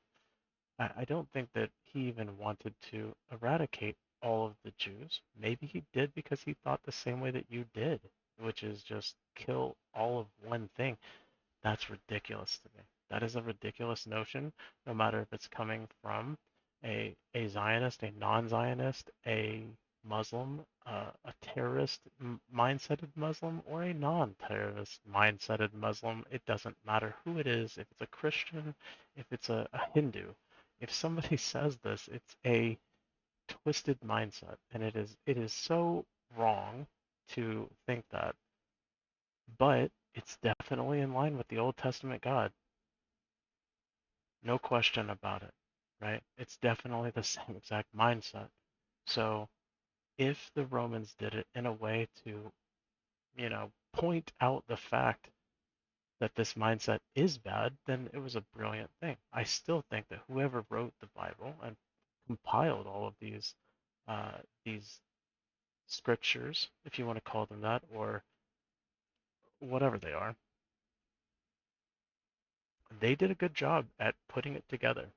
Speaker 1: I don't think that he even wanted to eradicate all of the Jews. Maybe he did because he thought the same way that you did, which is just kill all of one thing. That's ridiculous to me. That is a ridiculous notion, no matter if it's coming from a Zionist, a non-Zionist, a Muslim, a terrorist mindseted Muslim, or a non-terrorist mindseted Muslim. It doesn't matter who it is, if it's a Christian, if it's a Hindu. If somebody says this, it's a twisted mindset, and it is so wrong to think that, but it's definitely in line with the Old Testament God. No question about it, right? It's definitely the same exact mindset. So if the Romans did it in a way to, point out the fact that this mindset is bad, then it was a brilliant thing. I still think that whoever wrote the Bible and compiled all of these scriptures, if you want to call them that, or whatever they are, they did a good job at putting it together.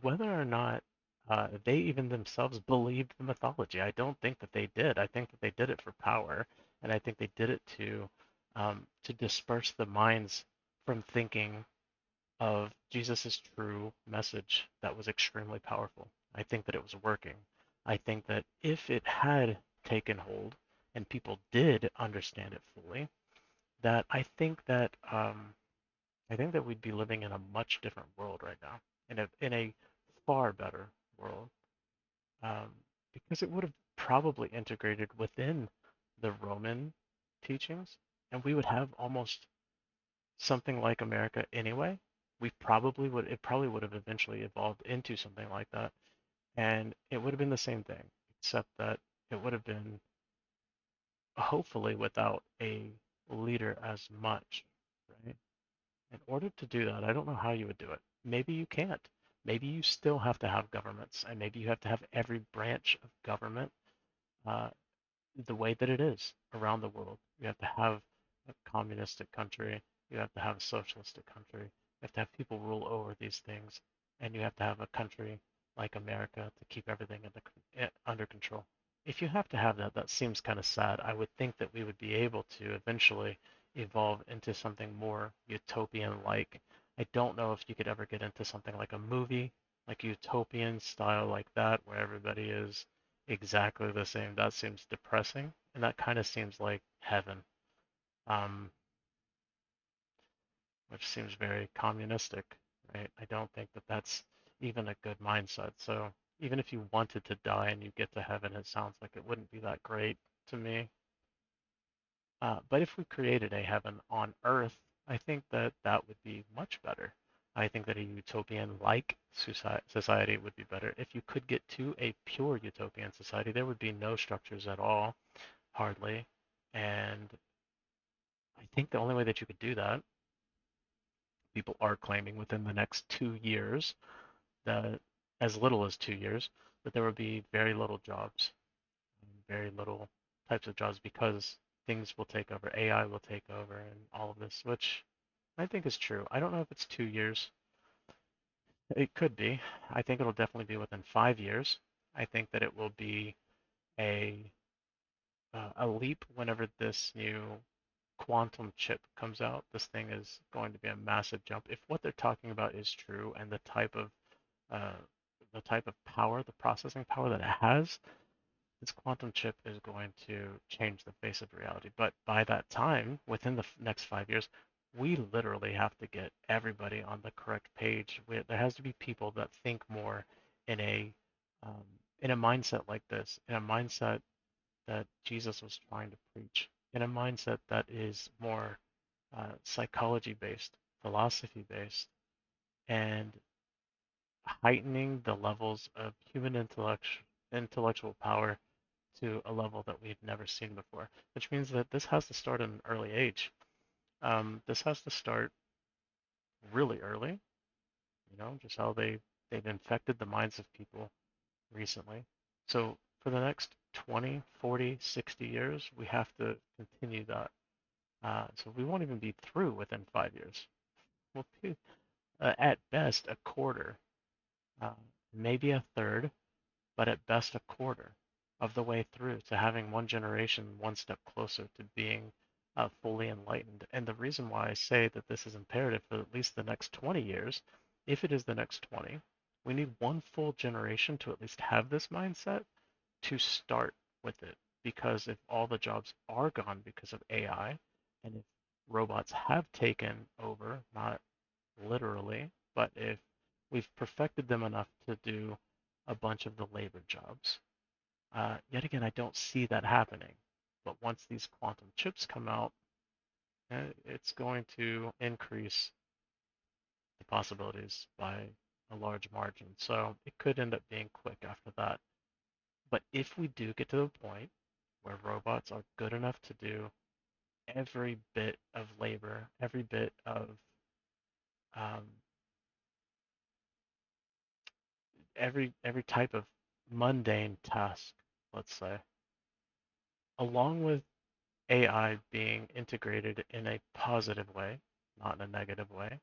Speaker 1: Whether or not they even themselves believed the mythology, I don't think that they did. I think that they did it for power, and I think they did it to disperse the minds from thinking of Jesus's true message that was extremely powerful. I think that it was working. I think that if it had taken hold and people did understand it fully, that I think that we'd be living in a much different world right now, in a far better world, um, because it would have probably integrated within the Roman teachings, and we would have almost something like America anyway. It probably would have eventually evolved into something like that, and it would have been the same thing, except that it would have been hopefully without a leader as much, right? In order to do that, I don't know how you would do it. Maybe you can't. Maybe you still have to have governments, and maybe you have to have every branch of government uh, the way that it is around the world. You have to have a communistic country, you have to have a socialistic country, you have to have people rule over these things, and you have to have a country like America to keep everything under control. If you have to have that, that seems kind of sad. I would think that we would be able to eventually evolve into something more utopian-like. I don't know if you could ever get into something like a movie, like utopian style like that, where everybody is exactly the same. That seems depressing. and that kind of seems like heaven, um, which seems very communistic, right? I don't think that that's even a good mindset. So even if you wanted to die and you get to heaven, it sounds like it wouldn't be that great to me. But if we created a heaven on Earth, I think that that would be much better. I think that a utopian-like society would be better. If you could get to a pure utopian society, there would be no structures at all, hardly. And I think the only way that you could do that, people are claiming within the next 2 years, that as little as 2 years, that there would be very little jobs, very little types of jobs because things will take over, AI will take over, and all of this, which I think is true. I don't know if it's 2 years. It could be. I think it'll definitely be within 5 years. I think that it will be a a leap whenever this new quantum chip comes out. This thing is going to be a massive jump. If what they're talking about is true and uh, the type of power, the processing power that it has, this quantum chip is going to change the face of reality. But by that time, within the next 5 years, we literally have to get everybody on the correct page. There has to be people that think more in a um, in a mindset like this, in a mindset that Jesus was trying to preach, in a mindset that is more psychology based, philosophy based, and heightening the levels of human intellectual power to a level that we've never seen before, which means that this has to start at an early age. This has to start really early, just how they've infected the minds of people recently. So for the next 20, 40, 60 years, we have to continue that. So we won't even be through within 5 years. We'll be at best a quarter, uh, maybe a third, but at best a quarter of the way through to having one generation one step closer to being fully enlightened. And the reason why I say that this is imperative for at least the next 20 years, if it is the next 20, we need one full generation to at least have this mindset to start with it. Because if all the jobs are gone because of AI, and if robots have taken over, not literally, but if we've perfected them enough to do a bunch of the labor jobs, yet again, I don't see that happening. But once these quantum chips come out, it's going to increase the possibilities by a large margin. So it could end up being quick after that. But if we do get to the point where robots are good enough to do every bit of labor, every bit of um, every type of mundane task, let's say, along with AI being integrated in a positive way, not in a negative way.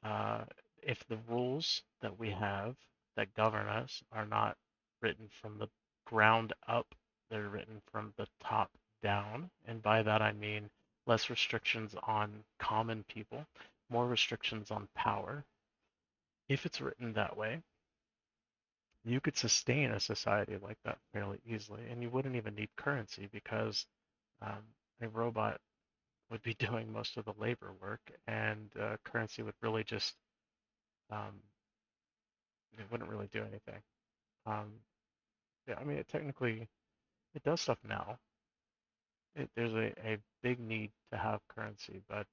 Speaker 1: Uh, if the rules that we have that govern us are not written from the ground up, they're written from the top down. And by that I mean less restrictions on common people, more restrictions on power. If it's written that way, you could sustain a society like that fairly easily, and you wouldn't even need currency because um, a robot would be doing most of the labor work, and currency would really just um, it wouldn't really do anything. Um, yeah, I mean, it does stuff now. There's a big need to have currency, but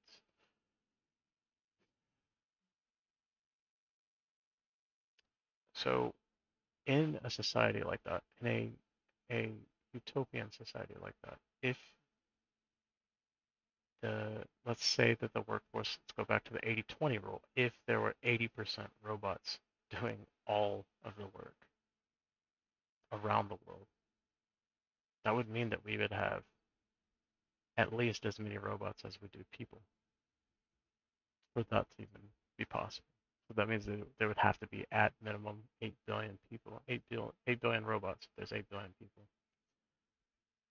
Speaker 1: so in a society like that, in a utopian society like that, if let's say that the workforce, let's go back to the 80-20 rule, if there were 80% robots doing all of the work around the world, that would mean that we would have at least as many robots as we do people for that to even be possible. So that means that there would have to be at minimum 8 billion people, 8 billion robots if there's 8 billion people.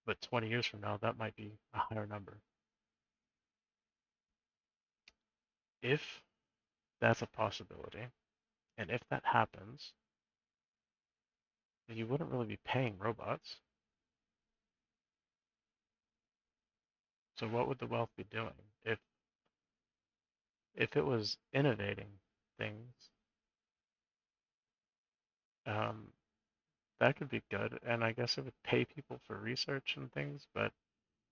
Speaker 1: But 20 years from now, that might be a higher number. If that's a possibility, and if that happens, you wouldn't really be paying robots. So what would the wealth be doing if it was innovating things? Um, that could be good, and I guess it would pay people for research and things. But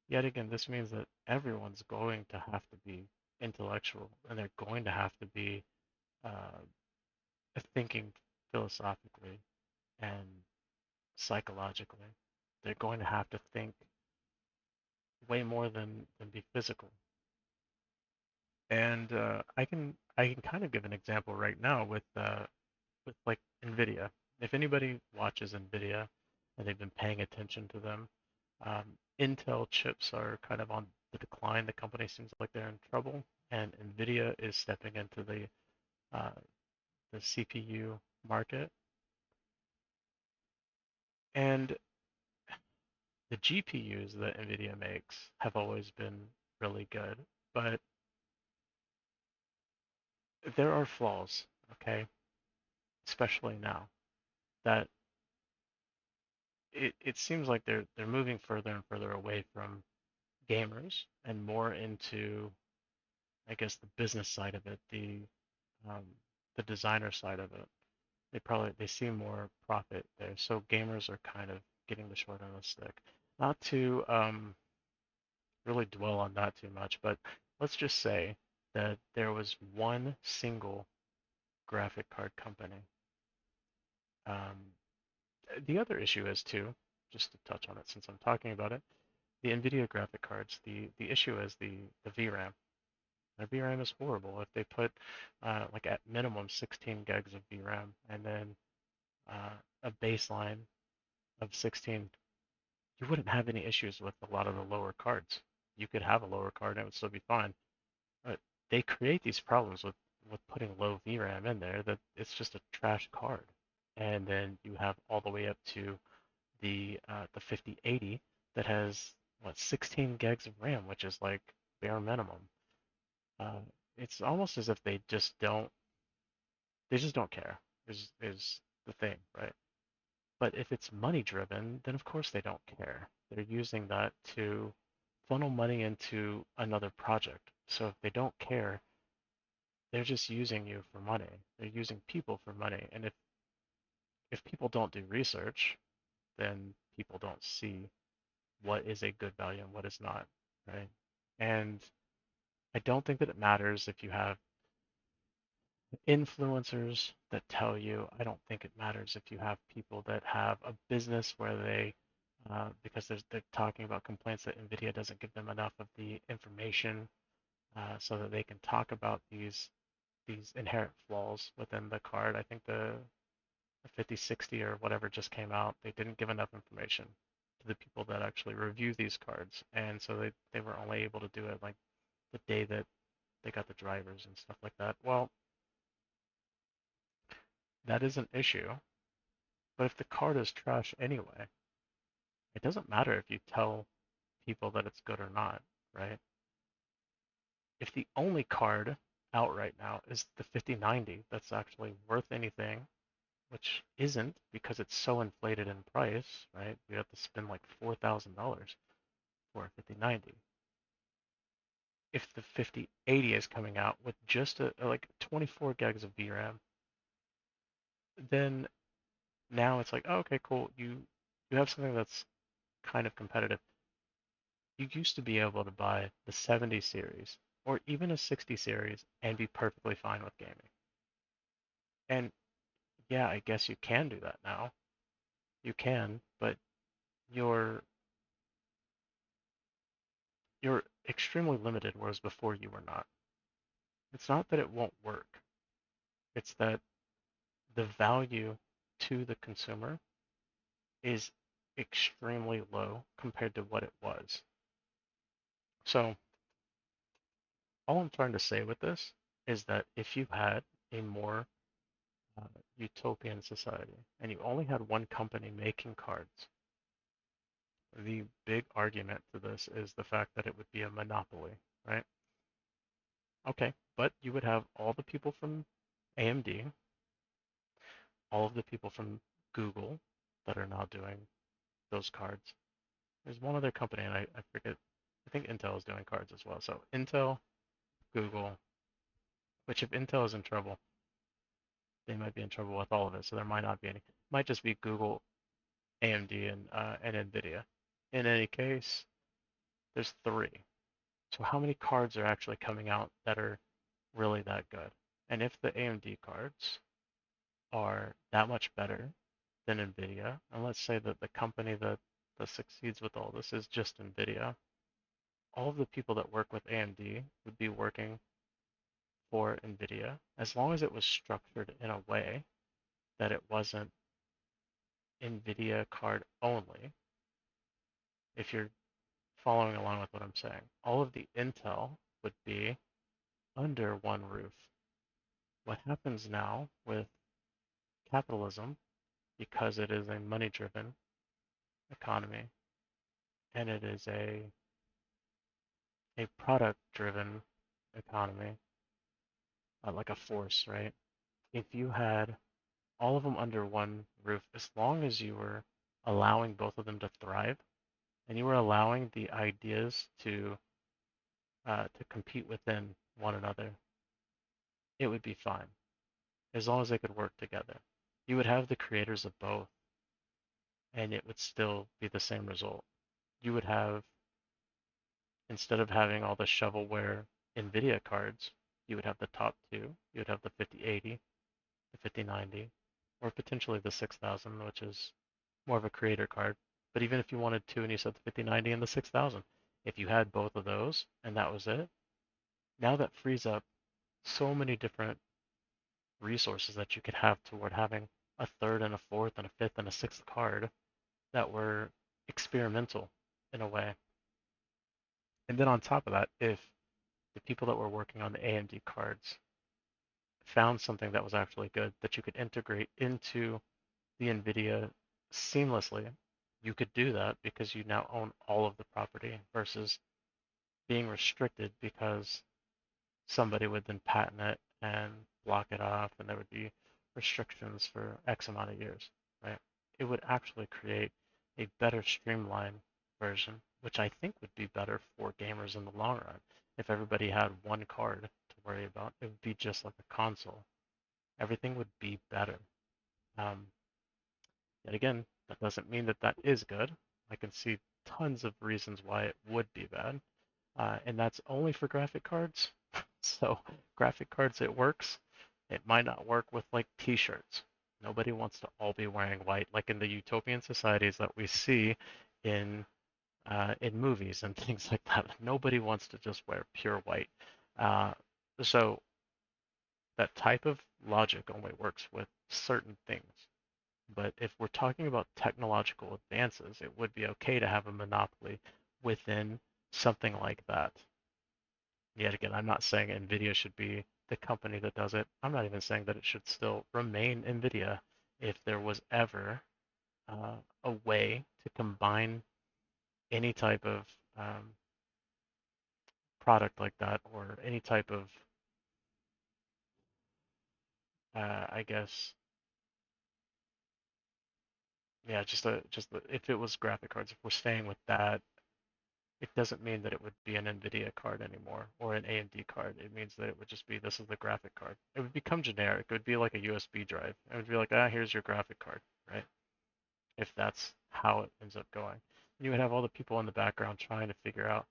Speaker 1: yet again, this means that everyone's going to have to be intellectual, and they're going to have to be uh, thinking philosophically and psychologically. They're going to have to think way more than be physical. And I can kind of give an example right now with like NVIDIA. If anybody watches NVIDIA and they've been paying attention to them, um, Intel chips are kind of on the decline. The company seems like they're in trouble, and NVIDIA is stepping into uh, the CPU market. And the GPUs that NVIDIA makes have always been really good, but there are flaws, okay? Especially now that it seems like they're moving further and further away from gamers and more into, I guess, the business side of it, um, the designer side of it. They see more profit there. So gamers are kind of getting the short end of the stick. Not to really dwell on that too much, but let's just say that there was one single graphic card company. Um, the other issue is too, just to touch on it since I'm talking about it, the NVIDIA graphic cards. The issue is the VRAM. Their VRAM is horrible. If they put like at minimum 16 gigs of VRAM and then uh, a baseline of 16, you wouldn't have any issues with a lot of the lower cards. You could have a lower card and it would still be fine. But they create these problems with putting low VRAM in there that it's just a trash card. And then you have all the way up to the 5080 that has what 16 gigs of RAM, which is like bare minimum. Uh, it's almost as if they just don't care. Is the thing, right? But if it's money driven, then of course they don't care. They're using that to funnel money into another project. So if they don't care, they're just using you for money. They're using people for money. And if people don't do research, then people don't see what is a good value and what is not, right? And I don't think that it matters if you have influencers that tell you. I don't think it matters if you have people that have a business where because they're talking about complaints that NVIDIA doesn't give them enough of the information so that they can talk about these inherent flaws within the card. I think the 5060 or whatever just came out. They didn't give enough information to the people that actually review these cards, and so they were only able to do it like the day that they got the drivers and stuff like that. Well, that is an issue, but if the card is trash anyway, it doesn't matter if you tell people that it's good or not, right? If the only card out right now is the 5090 that's actually worth anything, which isn't because it's so inflated in price, right? You have to spend like $4,000 for a 5090. If the 5080 is coming out with just like 24 gigs of VRAM, then now it's like, oh, okay, cool. You have something that's kind of competitive. You used to be able to buy the 70 series or even a 60 series and be perfectly fine with gaming. And yeah, I guess you can do that now. You can, but you're you're extremely limited, whereas before you were not. It's not that it won't work. It's that the value to the consumer is extremely low compared to what it was. So all I'm trying to say with this is that if you had a more uh, utopian society and you only had one company making cards, the big argument to this is the fact that it would be a monopoly, right? Okay, but you would have all the people from AMD, all of the people from Google that are now doing those cards. There's one other company, and I forget think Intel is doing cards as well. So Intel, Google, which if Intel is in trouble, they might be in trouble with all of it. So there might not be any. It might just be Google, AMD, and Nvidia. In any case, there's three. So how many cards are actually coming out that are really that good? And if the AMD cards are that much better than Nvidia, and let's say that the company that succeeds with all this is just Nvidia, all of the people that work with AMD would be working for Nvidia as long as it was structured in a way that it wasn't Nvidia card only. If you're following along with what I'm saying, all of the Intel would be under one roof. What happens now with capitalism, because it is a money-driven economy and it is a product-driven economy, like a force, right? If you had all of them under one roof, as long as you were allowing both of them to thrive and you were allowing the ideas to compete within one another, it would be fine as long as they could work together. You would have the creators of both, and it would still be the same result. You would have, instead of having all the shovelware NVIDIA cards, you would have the top two. You would have the 5080, the 5090, or potentially the 6000, which is more of a creator card. But even if you wanted two and you said the 5090 and the 6000, if you had both of those and that was it, now that frees up so many different resources that you could have toward having a third and a fourth and a fifth and a sixth card that were experimental in a way. And then on top of that, if the people that were working on the AMD cards found something that was actually good that you could integrate into the NVIDIA seamlessly, you could do that because you now own all of the property versus being restricted because somebody would then patent it and block it off, and there would be restrictions for X amount of years, right? It would actually create a better streamlined version, which I think would be better for gamers in the long run. If everybody had one card to worry about, it would be just like a console. Everything would be better. Um, Yet again, that doesn't mean that that is good. I can see tons of reasons why it would be bad, and that's only for graphic cards. So graphic cards, it works. It might not work with like t-shirts. Nobody wants to all be wearing white, like in the utopian societies that we see in movies and things like that. Nobody wants to just wear pure white. Uh, so that type of logic only works with certain things. But if we're talking about technological advances, it would be okay to have a monopoly within something like that. Yet again, I'm not saying NVIDIA should be the company that does it. I'm not even saying that it should still remain NVIDIA if there was ever a way to combine any type of um, product like that or any type of, I guess, yeah, if it was graphic cards, if we're staying with that, it doesn't mean that it would be an NVIDIA card anymore or an AMD card. It means that it would just be this is the graphic card. It would become generic. It would be like a USB drive. It would be like, here's your graphic card, right? If that's how it ends up going. And you would have all the people in the background trying to figure out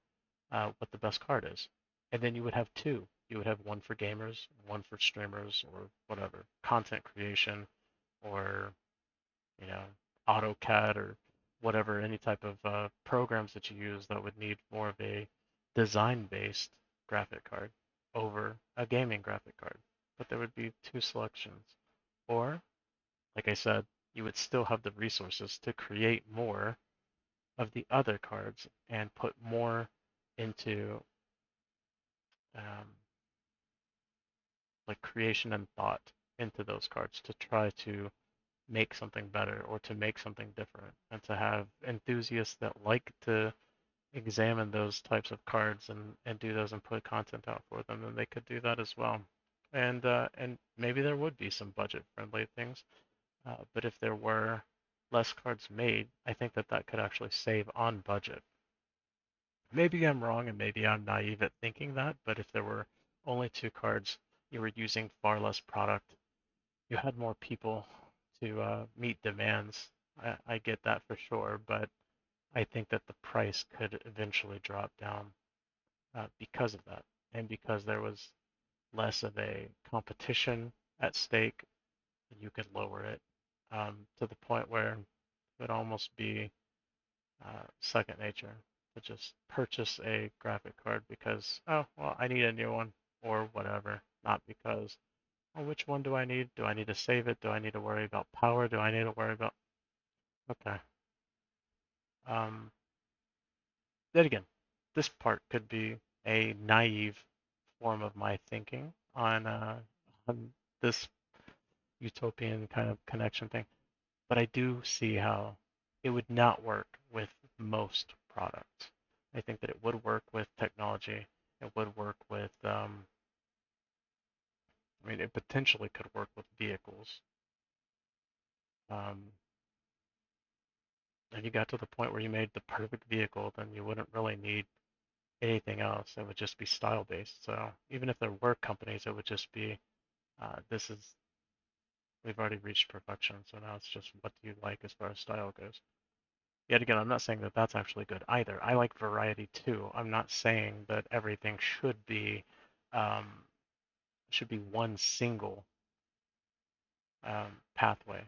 Speaker 1: what the best card is. And then you would have two. You would have one for gamers, one for streamers, or whatever, content creation, or you know, AutoCAD or whatever, any type of programs that you use that would need more of a design-based graphic card over a gaming graphic card. But there would be two selections. Or, like I said, you would still have the resources to create more of the other cards and put more into um, like creation and thought into those cards to try to make something better or to make something different and to have enthusiasts that like to examine those types of cards and do those and put content out for them, then they could do that as well. And maybe there would be some budget friendly things, but if there were less cards made, I think that that could actually save on budget. Maybe I'm wrong and maybe I'm naive at thinking that, but if there were only two cards, you were using far less product, you had more people to meet demands. I get that for sure, but I think that the price could eventually drop down because of that, and because there was less of a competition at stake, you could lower it to the point where it would almost be second nature to just purchase a graphic card because, oh, well, I need a new one or whatever, not because, oh, which one do I need? Do I need to save it? Do I need to worry about power? Do I need to worry about, okay. Um, then again, this part could be a naive form of my thinking on this utopian kind of connection thing. But I do see how it would not work with most products. I think that it would work with technology. It would work with, I mean, it potentially could work with vehicles. Um, if you got to the point where you made the perfect vehicle, then you wouldn't really need anything else. It would just be style based. So even if there were companies, it would just be, this is, we've already reached perfection. So now it's just what do you like as far as style goes. Yet again, I'm not saying that that's actually good either. I like variety too. I'm not saying that everything um, should be one single pathway.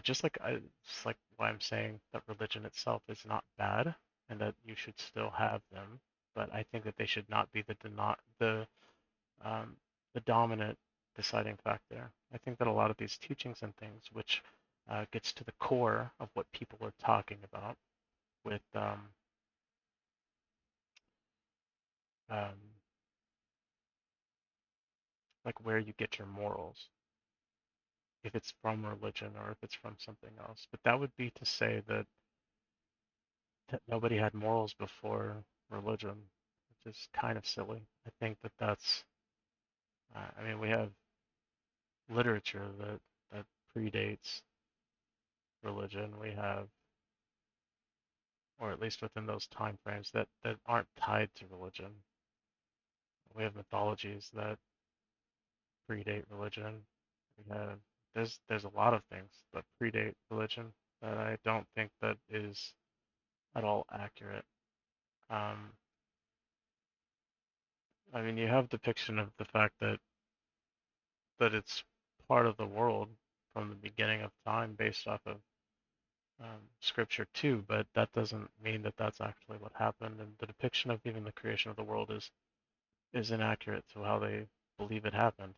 Speaker 1: Just like why I'm saying that religion itself is not bad and that you should still have them, but I think that they should not be um, the dominant deciding factor. I think that a lot of these teachings and things, which gets to the core of what people are talking about with um, like where you get your morals, if it's from religion or if it's from something else. But that would be to say that nobody had morals before religion, which is kind of silly. I think that I mean, we have literature that predates religion. We have, or at least within those time frames that aren't tied to religion. We have mythologies that predate religion. We have there's a lot of things that predate religion that I don't think that is at all accurate. Um, I mean, you have depiction of the fact that it's part of the world from the beginning of time based off of scripture too, but that doesn't mean that that's actually what happened. And the depiction of even the creation of the world is inaccurate to how they believe it happened.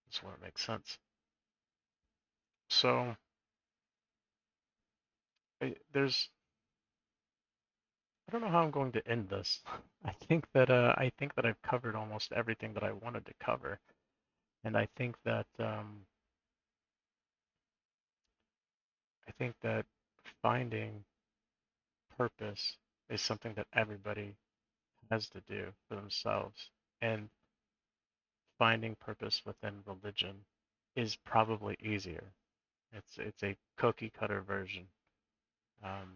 Speaker 1: That's where it makes sense. So there's I don't know how I'm going to end this. I think that I've covered almost everything that I wanted to cover, and I think that finding purpose is something that everybody has to do for themselves, and finding purpose within religion is probably easier. It's a cookie cutter version. Um,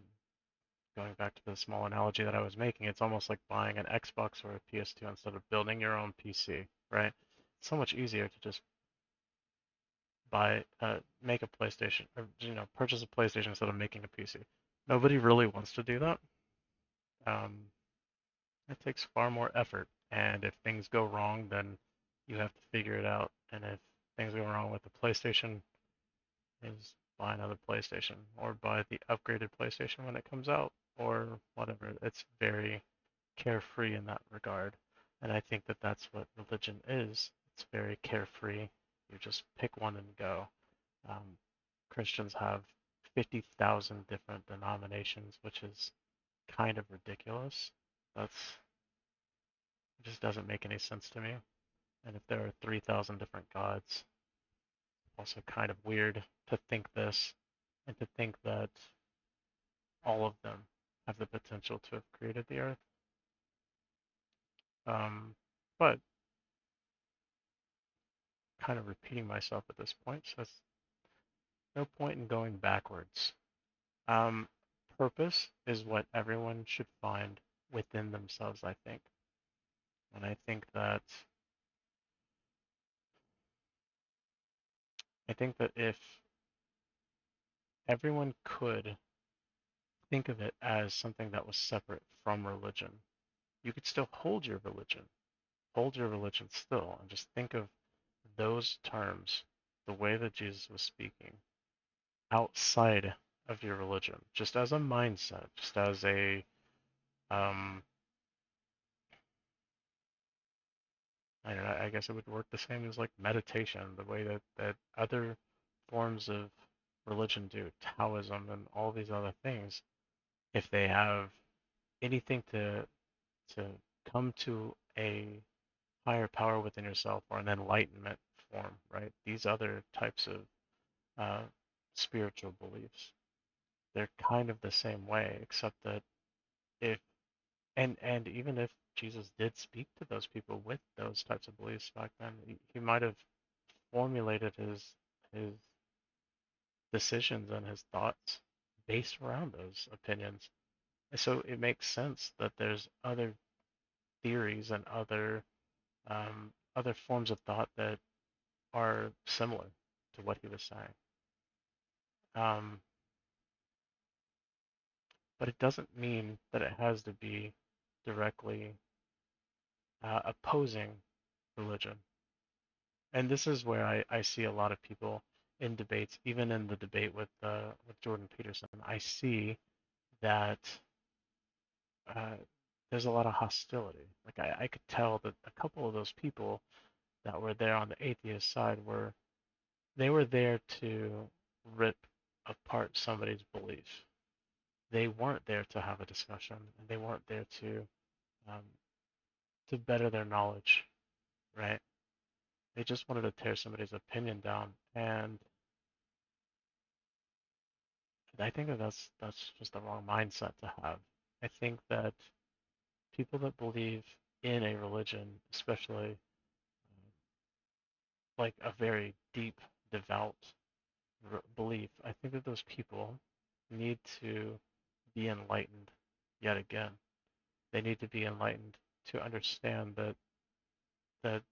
Speaker 1: Going back to the small analogy that I was making, it's almost like buying an Xbox or a PS2 instead of building your own PC, right? It's so much easier to just make a PlayStation, or purchase a PlayStation instead of making a PC. Nobody really wants to do that. Um, it takes far more effort, and if things go wrong, then you have to figure it out. And if things go wrong with the PlayStation, is buy another PlayStation or buy the upgraded PlayStation when it comes out or whatever. It's very carefree in that regard. And I think that that's what religion is. It's very carefree. You just pick one and go. Um, Christians have 50,000 different denominations, which is kind of ridiculous. That's It just doesn't make any sense to me. And if there are 3,000 different gods, also kind of weird to think this and to think that all of them have the potential to have created the earth. Um, but kind of repeating myself at this point, so there's no point in going backwards. Um, purpose is what everyone should find within themselves, I think. And I think that if everyone could think of it as something that was separate from religion, you could still hold your religion still, and just think of those terms, the way that Jesus was speaking, outside of your religion, just as a mindset, just as a, um, I don't know, I guess it would work the same as like meditation, the way that other forms of religion do, Taoism and all these other things. If they have anything to come to a higher power within yourself or an enlightenment form, right? These other types of uh, spiritual beliefs, they're kind of the same way, except that if and even if Jesus did speak to those people with those types of beliefs back then, he might have formulated his decisions and his thoughts based around those opinions. And so it makes sense that there's other theories and other forms of thought that are similar to what he was saying. Um, but it doesn't mean that it has to be directly opposing religion. And this is where I see a lot of people in debates, even in the debate with Jordan Peterson. I see that uh, there's a lot of hostility. Like I could tell that a couple of those people that were there on the atheist side were there to rip apart somebody's belief. They weren't there to have a discussion, and they weren't there um, to better their knowledge, right? They just wanted to tear somebody's opinion down, and I think that that's just the wrong mindset to have. I think that people that believe in a religion, especially like a very deep, devout belief, I think that those people need to be enlightened yet again. They need to be enlightened to understand that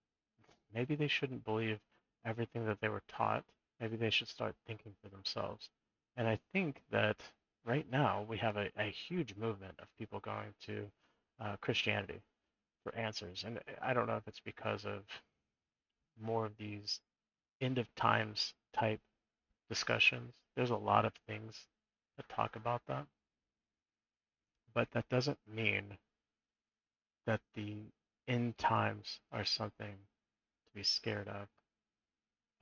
Speaker 1: maybe they shouldn't believe everything that they were taught. Maybe they should start thinking for themselves. And I think that right now we have a huge movement of people going to Christianity for answers. And I don't know if it's because of more of these end of times type discussions. There's a lot of things that talk about that, but that doesn't mean that the end times are something to be scared of.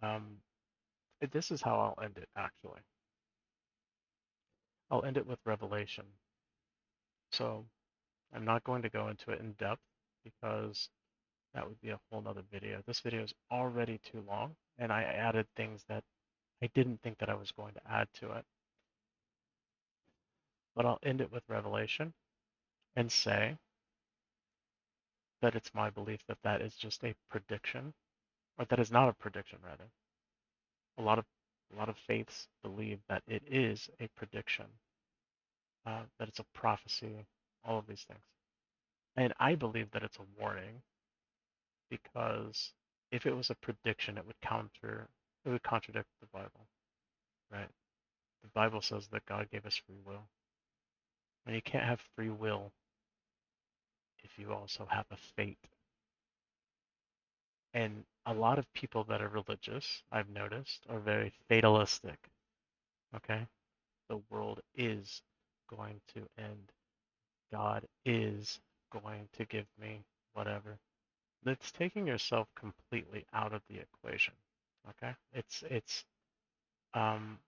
Speaker 1: Um, this is how I'll end it, actually. I'll end it with Revelation. So I'm not going to go into it in depth because that would be a whole nother video. This video is already too long, and I added things that I didn't think that I was going to add to it. But I'll end it with Revelation and say that it's my belief that that is just a prediction, or that is not a prediction, rather. A lot of a lot of faiths believe that it is a prediction, that it's a prophecy, all of these things. And I believe that it's a warning because if it was a prediction, it would contradict the Bible, right? The Bible says that God gave us free will. And you can't have free will if you also have a fate. And a lot of people that are religious, I've noticed, are very fatalistic. Okay? The world is going to end. God is going to give me whatever. That's taking yourself completely out of the equation. Okay? It's um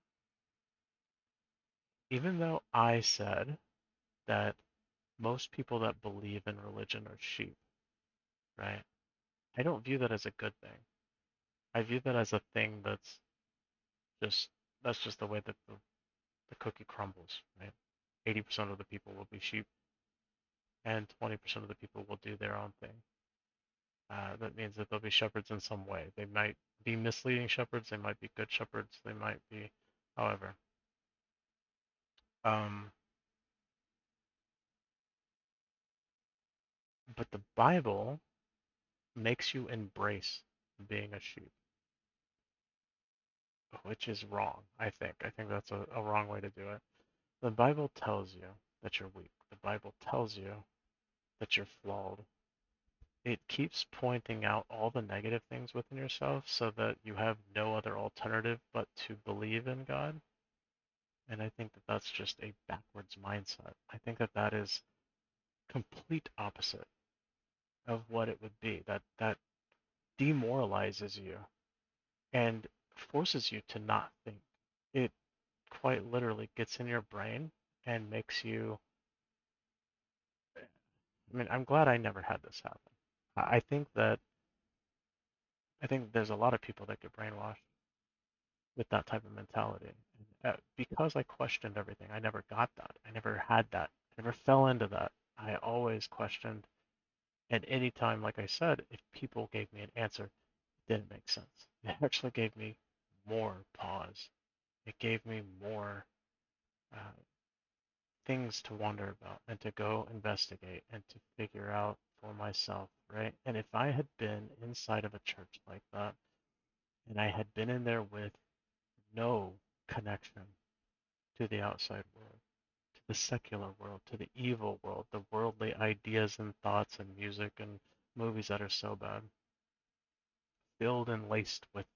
Speaker 1: even though I said that most people that believe in religion are sheep, right? I don't view that as a good thing. I view that as a thing just that's just the way that the cookie crumbles, right? 80% of the people will be sheep and 20% of the people will do their own thing. That means that they'll be shepherds in some way. They might be misleading shepherds, they might be good shepherds, they might be, however. Um, But the Bible makes you embrace being a sheep, which is wrong, I think. I think that's a wrong way to do it. The Bible tells you that you're weak. The Bible tells you that you're flawed. It keeps pointing out all the negative things within yourself so that you have no other alternative but to believe in God. And I think that that's just a backwards mindset. I think that that is complete opposite of what it would be. That demoralizes you and forces you to not think. It quite literally gets in your brain and makes you. I mean, I'm glad I never had this happen. I think that I think there's a lot of people that get brainwashed with that type of mentality. Because I questioned everything, I never got that. I never had that. I never fell into that. I always questioned. And anytime, like I said, if people gave me an answer, it didn't make sense. It actually gave me more pause. It gave me more uh, things to wonder about and to go investigate and to figure out for myself, right? And if I had been inside of a church like that, and I had been in there with no connection to the outside world, to the secular world, to the evil world, the worldly ideas and thoughts and music and movies that are so bad, filled and laced with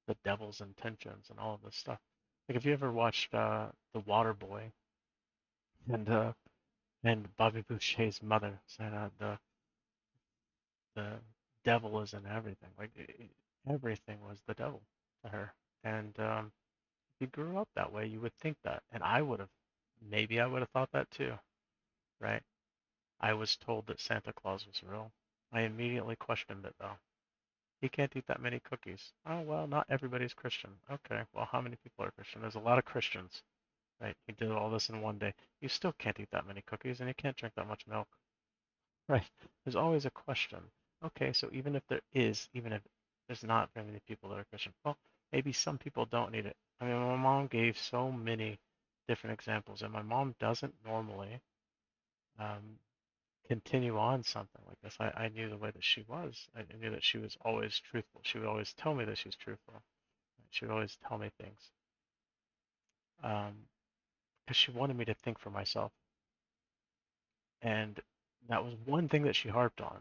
Speaker 1: the devil's intentions and all of this stuff. Like, if you ever watched The Water Boy and Bobby Boucher's mother said the devil is in everything. Like, everything was the devil to her. And if you grew up that way, you would think that. And I would have, maybe I would have thought that too, right? I was told that Santa Claus was real. I immediately questioned it though. He can't eat that many cookies. Oh, well, not everybody's Christian. Okay, well, how many people are Christian? There's a lot of Christians, right? He did all this in one day. You still can't eat that many cookies and you can't drink that much milk, right? There's always a question. Okay, so even if there is, even if there's not very many people that are Christian, well, maybe some people don't need it. I mean, my mom gave so many different examples, and my mom doesn't normally um, continue on something like this. I knew the way that she was. I knew that she was always truthful. She would always tell me that she was truthful. She would always tell me things because she wanted me to think for myself. And that was one thing that she harped on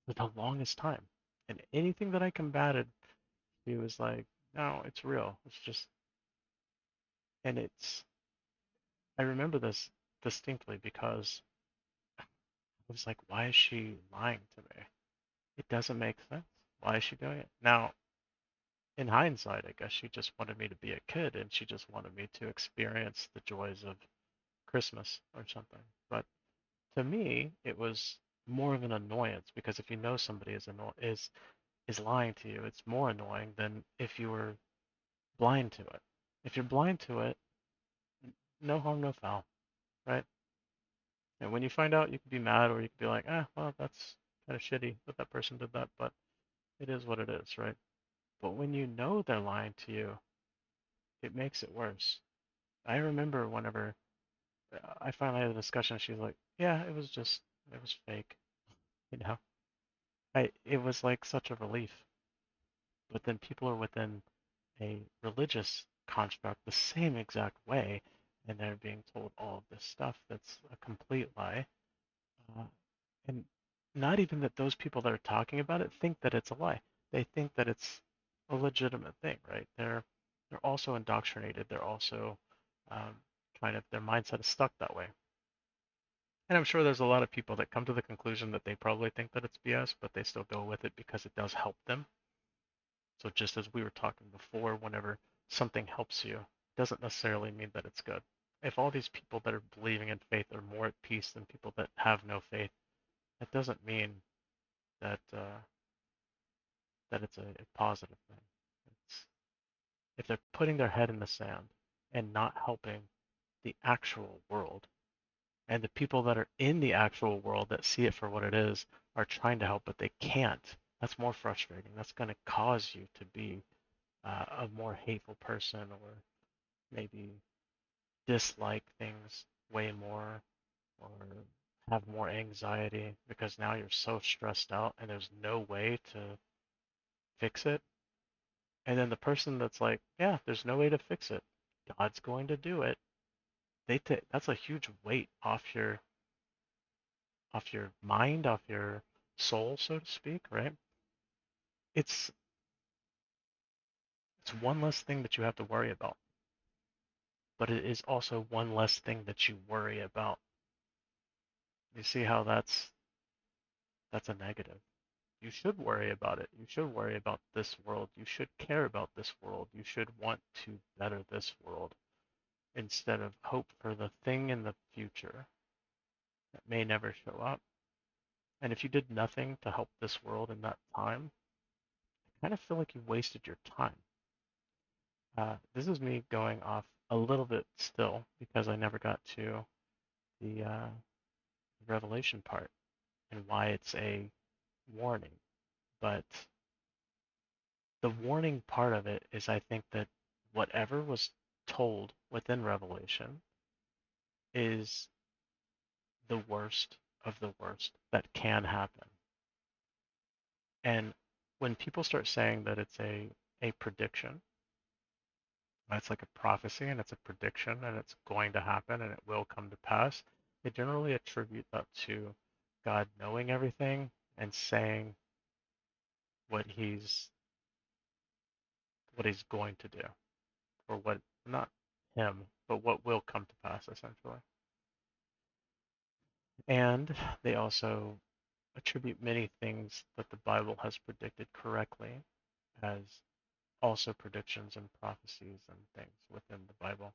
Speaker 1: for the longest time. And anything that I combated, she was like, no, it's real. It's just, and I remember this distinctly because I was like, why is she lying to me? It doesn't make sense. Why is she doing it? Now, in hindsight, I guess she just wanted me to be a kid and she just wanted me to experience the joys of Christmas or something. But to me, it was more of an annoyance because if you know somebody is lying to you, it's more annoying than if you were blind to it. If you're blind to it, no harm, no foul, right? And when you find out, you could be mad or you could be like, ah, well, that's kind of shitty that that person did that, but it is what it is, right? But when you know they're lying to you, it makes it worse. I remember whenever I finally had a discussion, she's like, yeah, it was fake, you know? It was like such a relief. But then people are within a religious construct the same exact way, and they're being told all of this stuff that's a complete lie. Uh, and not even that those people that are talking about it think that it's a lie. They think that it's a legitimate thing, right? They're also indoctrinated. They're also um, kind of their mindset is stuck that way. And I'm sure there's a lot of people that come to the conclusion that they probably think that it's BS, but they still go with it because it does help them. So just as we were talking before, whenever something helps you, it doesn't necessarily mean that it's good. If all these people that are believing in faith are more at peace than people that have no faith, that doesn't mean that that it's a positive thing. It's if they're putting their head in the sand and not helping the actual world, and the people that are in the actual world that see it for what it is are trying to help, but they can't. That's more frustrating. That's going to cause you to be a more hateful person or maybe dislike things way more or have more anxiety because now you're so stressed out and there's no way to fix it. And then the person that's like, yeah, there's no way to fix it. God's going to do it. That's a huge weight off your mind, off your soul, so to speak, right? It's it's one less thing that you have to worry about, but it is also one less thing that you worry about. You see how that's a negative. You should worry about it. You should worry about this world. You should care about this world. You should want to better this world instead of hope for the thing in the future that may never show up. And if you did nothing to help this world in that time, I kind of feel like you wasted your time. This is me going off a little bit still because I never got to the Revelation part and why it's a warning. But the warning part of it is I think that whatever was told within Revelation is the worst of the worst that can happen. And when people start saying that it's a prediction, it's like a prophecy and it's a prediction and it's going to happen and it will come to pass, they generally attribute that to God knowing everything and saying what he's going to do, or what, not him, but what will come to pass essentially. And they also attribute many things that the Bible has predicted correctly as also predictions and prophecies and things within the Bible.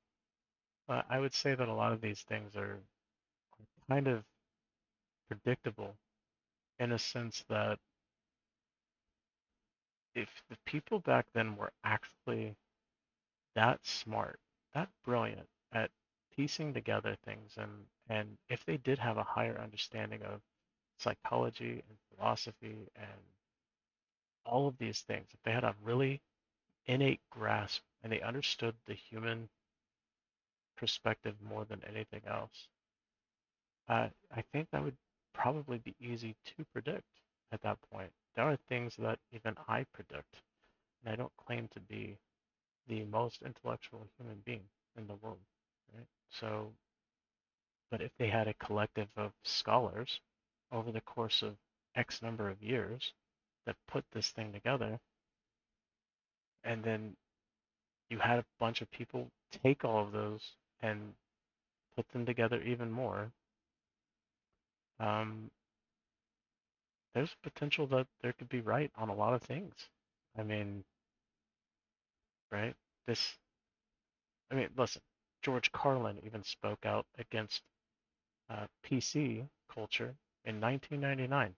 Speaker 1: I would say that a lot of these things are kind of predictable in a sense that if the people back then were actually that smart, that brilliant at piecing together things, and if they did have a higher understanding of psychology and philosophy and all of these things, if they had a really innate grasp and they understood the human perspective more than anything else, I think that would probably be easy to predict at that point. There are things that even I predict, and I don't claim to be the most intellectual human being in the world, right? So, but if they had a collective of scholars over the course of X number of years that put this thing together, and then you had a bunch of people take all of those and put them together even more, um, there's potential that there could be right on a lot of things. I mean, right? This, I mean, listen, George Carlin even spoke out against PC culture in 1999.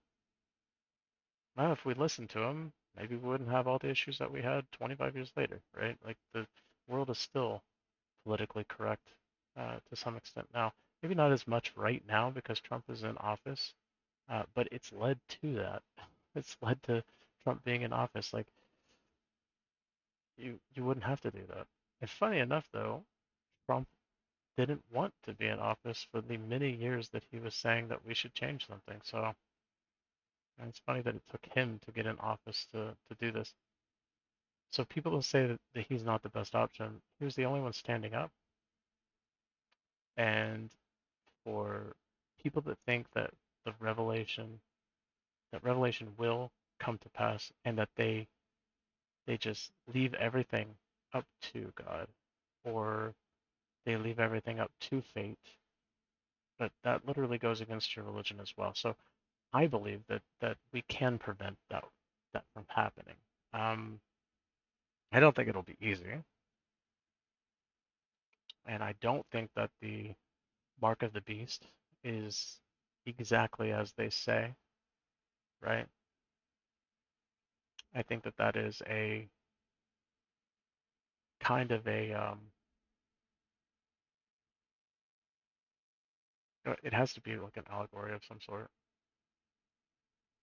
Speaker 1: Now, if we listened to him, maybe we wouldn't have all the issues that we had 25 years later, right? Like the world is still politically correct to some extent now. Maybe not as much right now because Trump is in office, but it's led to that. It's led to Trump being in office. Like you wouldn't have to do that. And funny enough, though, Trump didn't want to be in office for the many years that he was saying that we should change something. So and it's funny that it took him to get in office to do this. So people who say that he's not the best option, he was the only one standing up. And for people that think that the revelation will come to pass and that they just leave everything up to God or they leave everything up to fate, but that literally goes against your religion as well. So I believe that we can prevent that from happening. Um, I don't think it'll be easy, and I don't think that the mark of the beast is exactly as they say, right? I think that that is a kind of it has to be like an allegory of some sort,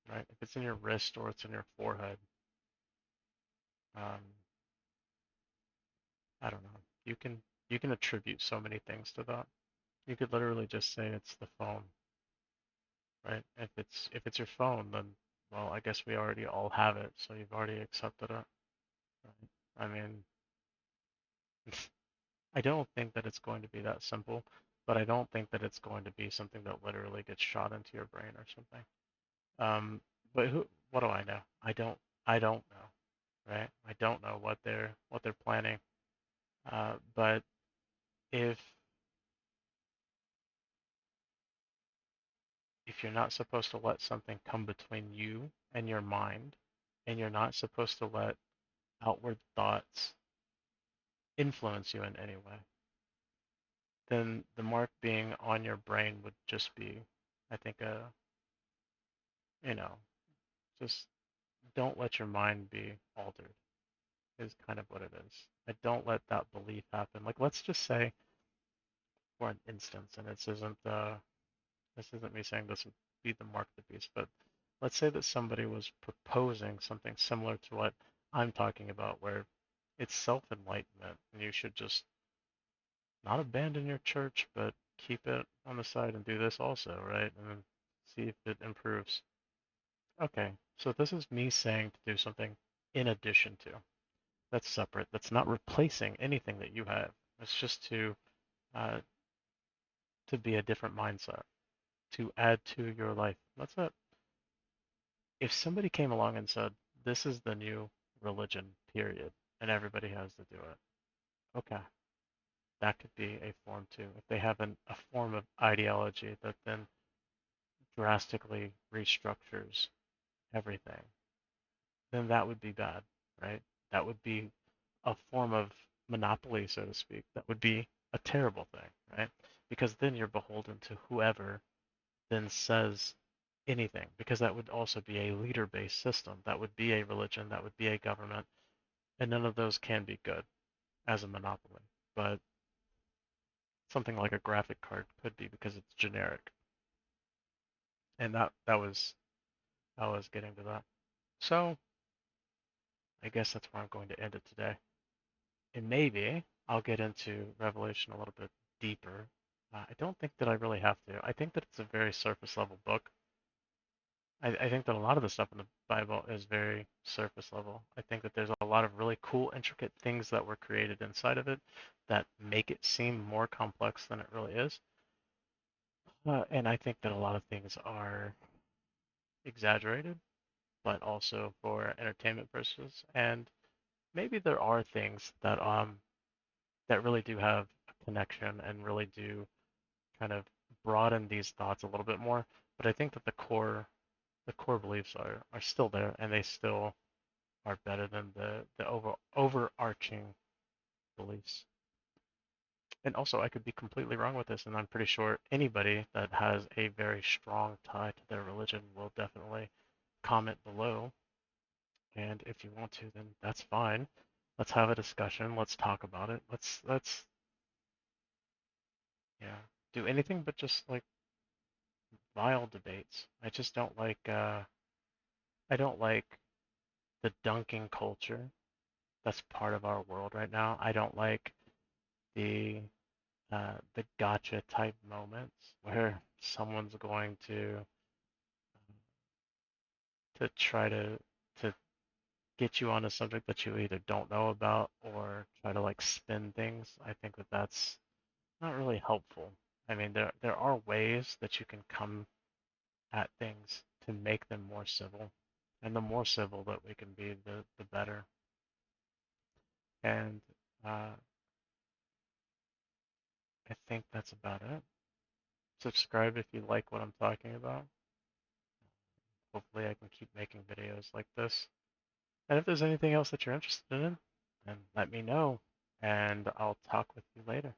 Speaker 1: right? If it's in your wrist or it's in your forehead, um, I don't know. You can attribute so many things to that. You could literally just say it's the phone, right? If it's your phone, then well, I guess we already all have it, so you've already accepted it, right? I mean, I don't think that it's going to be that simple, but I don't think that it's going to be something that literally gets shot into your brain or something. Um, but what do I know? I don't know, right? I don't know what they're planning. But if if you're not supposed to let something come between you and your mind, and you're not supposed to let outward thoughts influence you in any way, then the mark being on your brain would just be, I think, you know, just don't let your mind be altered is kind of what it is. I don't let that belief happen. Like, let's just say, for an instance, and this isn't me saying this would be the mark of the beast, but let's say that somebody was proposing something similar to what I'm talking about, where it's self-enlightenment, and you should just not abandon your church, but keep it on the side and do this also, right? And then see if it improves. Okay, so this is me saying to do something in addition to. That's separate. That's not replacing anything that you have. It's just uh, to be a different mindset, to add to your life. That's it. If somebody came along and said, this is the new religion, period, and everybody has to do it, okay, that could be a form too. If they have a form of ideology that then drastically restructures everything, then that would be bad, right? That would be a form of monopoly, so to speak. That would be a terrible thing, right? Because then you're beholden to whoever then says anything, because that would also be a leader-based system. That would be a religion, that would be a government, and none of those can be good as a monopoly. But something like a graphic card could be because it's generic. And that was getting to that. So I guess that's where I'm going to end it today. And maybe I'll get into Revelation a little bit deeper. I don't think that I really have to. I think that it's a very surface level book. I think that a lot of the stuff in the Bible is very surface level. I think that there's a lot of really cool, intricate things that were created inside of it that make it seem more complex than it really is. And I think that a lot of things are exaggerated, but also for entertainment purposes. And maybe there are things that really do have a connection and really do kind of broaden these thoughts a little bit more. But I think that the core beliefs are still there, and they still are better than the overarching beliefs. And also, I could be completely wrong with this, and I'm pretty sure anybody that has a very strong tie to their religion will definitely comment below. And if you want to, then that's fine. Let's have a discussion. Let's talk about it. Let's yeah, do anything but just like vile debates. I don't like the dunking culture that's part of our world right now. I don't like the the gotcha type moments where someone's going to try to get you on a subject that you either don't know about or try to like spin things. I think that that's not really helpful. I mean, there are ways that you can come at things to make them more civil, and the more civil that we can be, the better. And uh, I think that's about it. Subscribe if you like what I'm talking about. Hopefully, I can keep making videos like this. And if there's anything else that you're interested in, then let me know, and I'll talk with you later.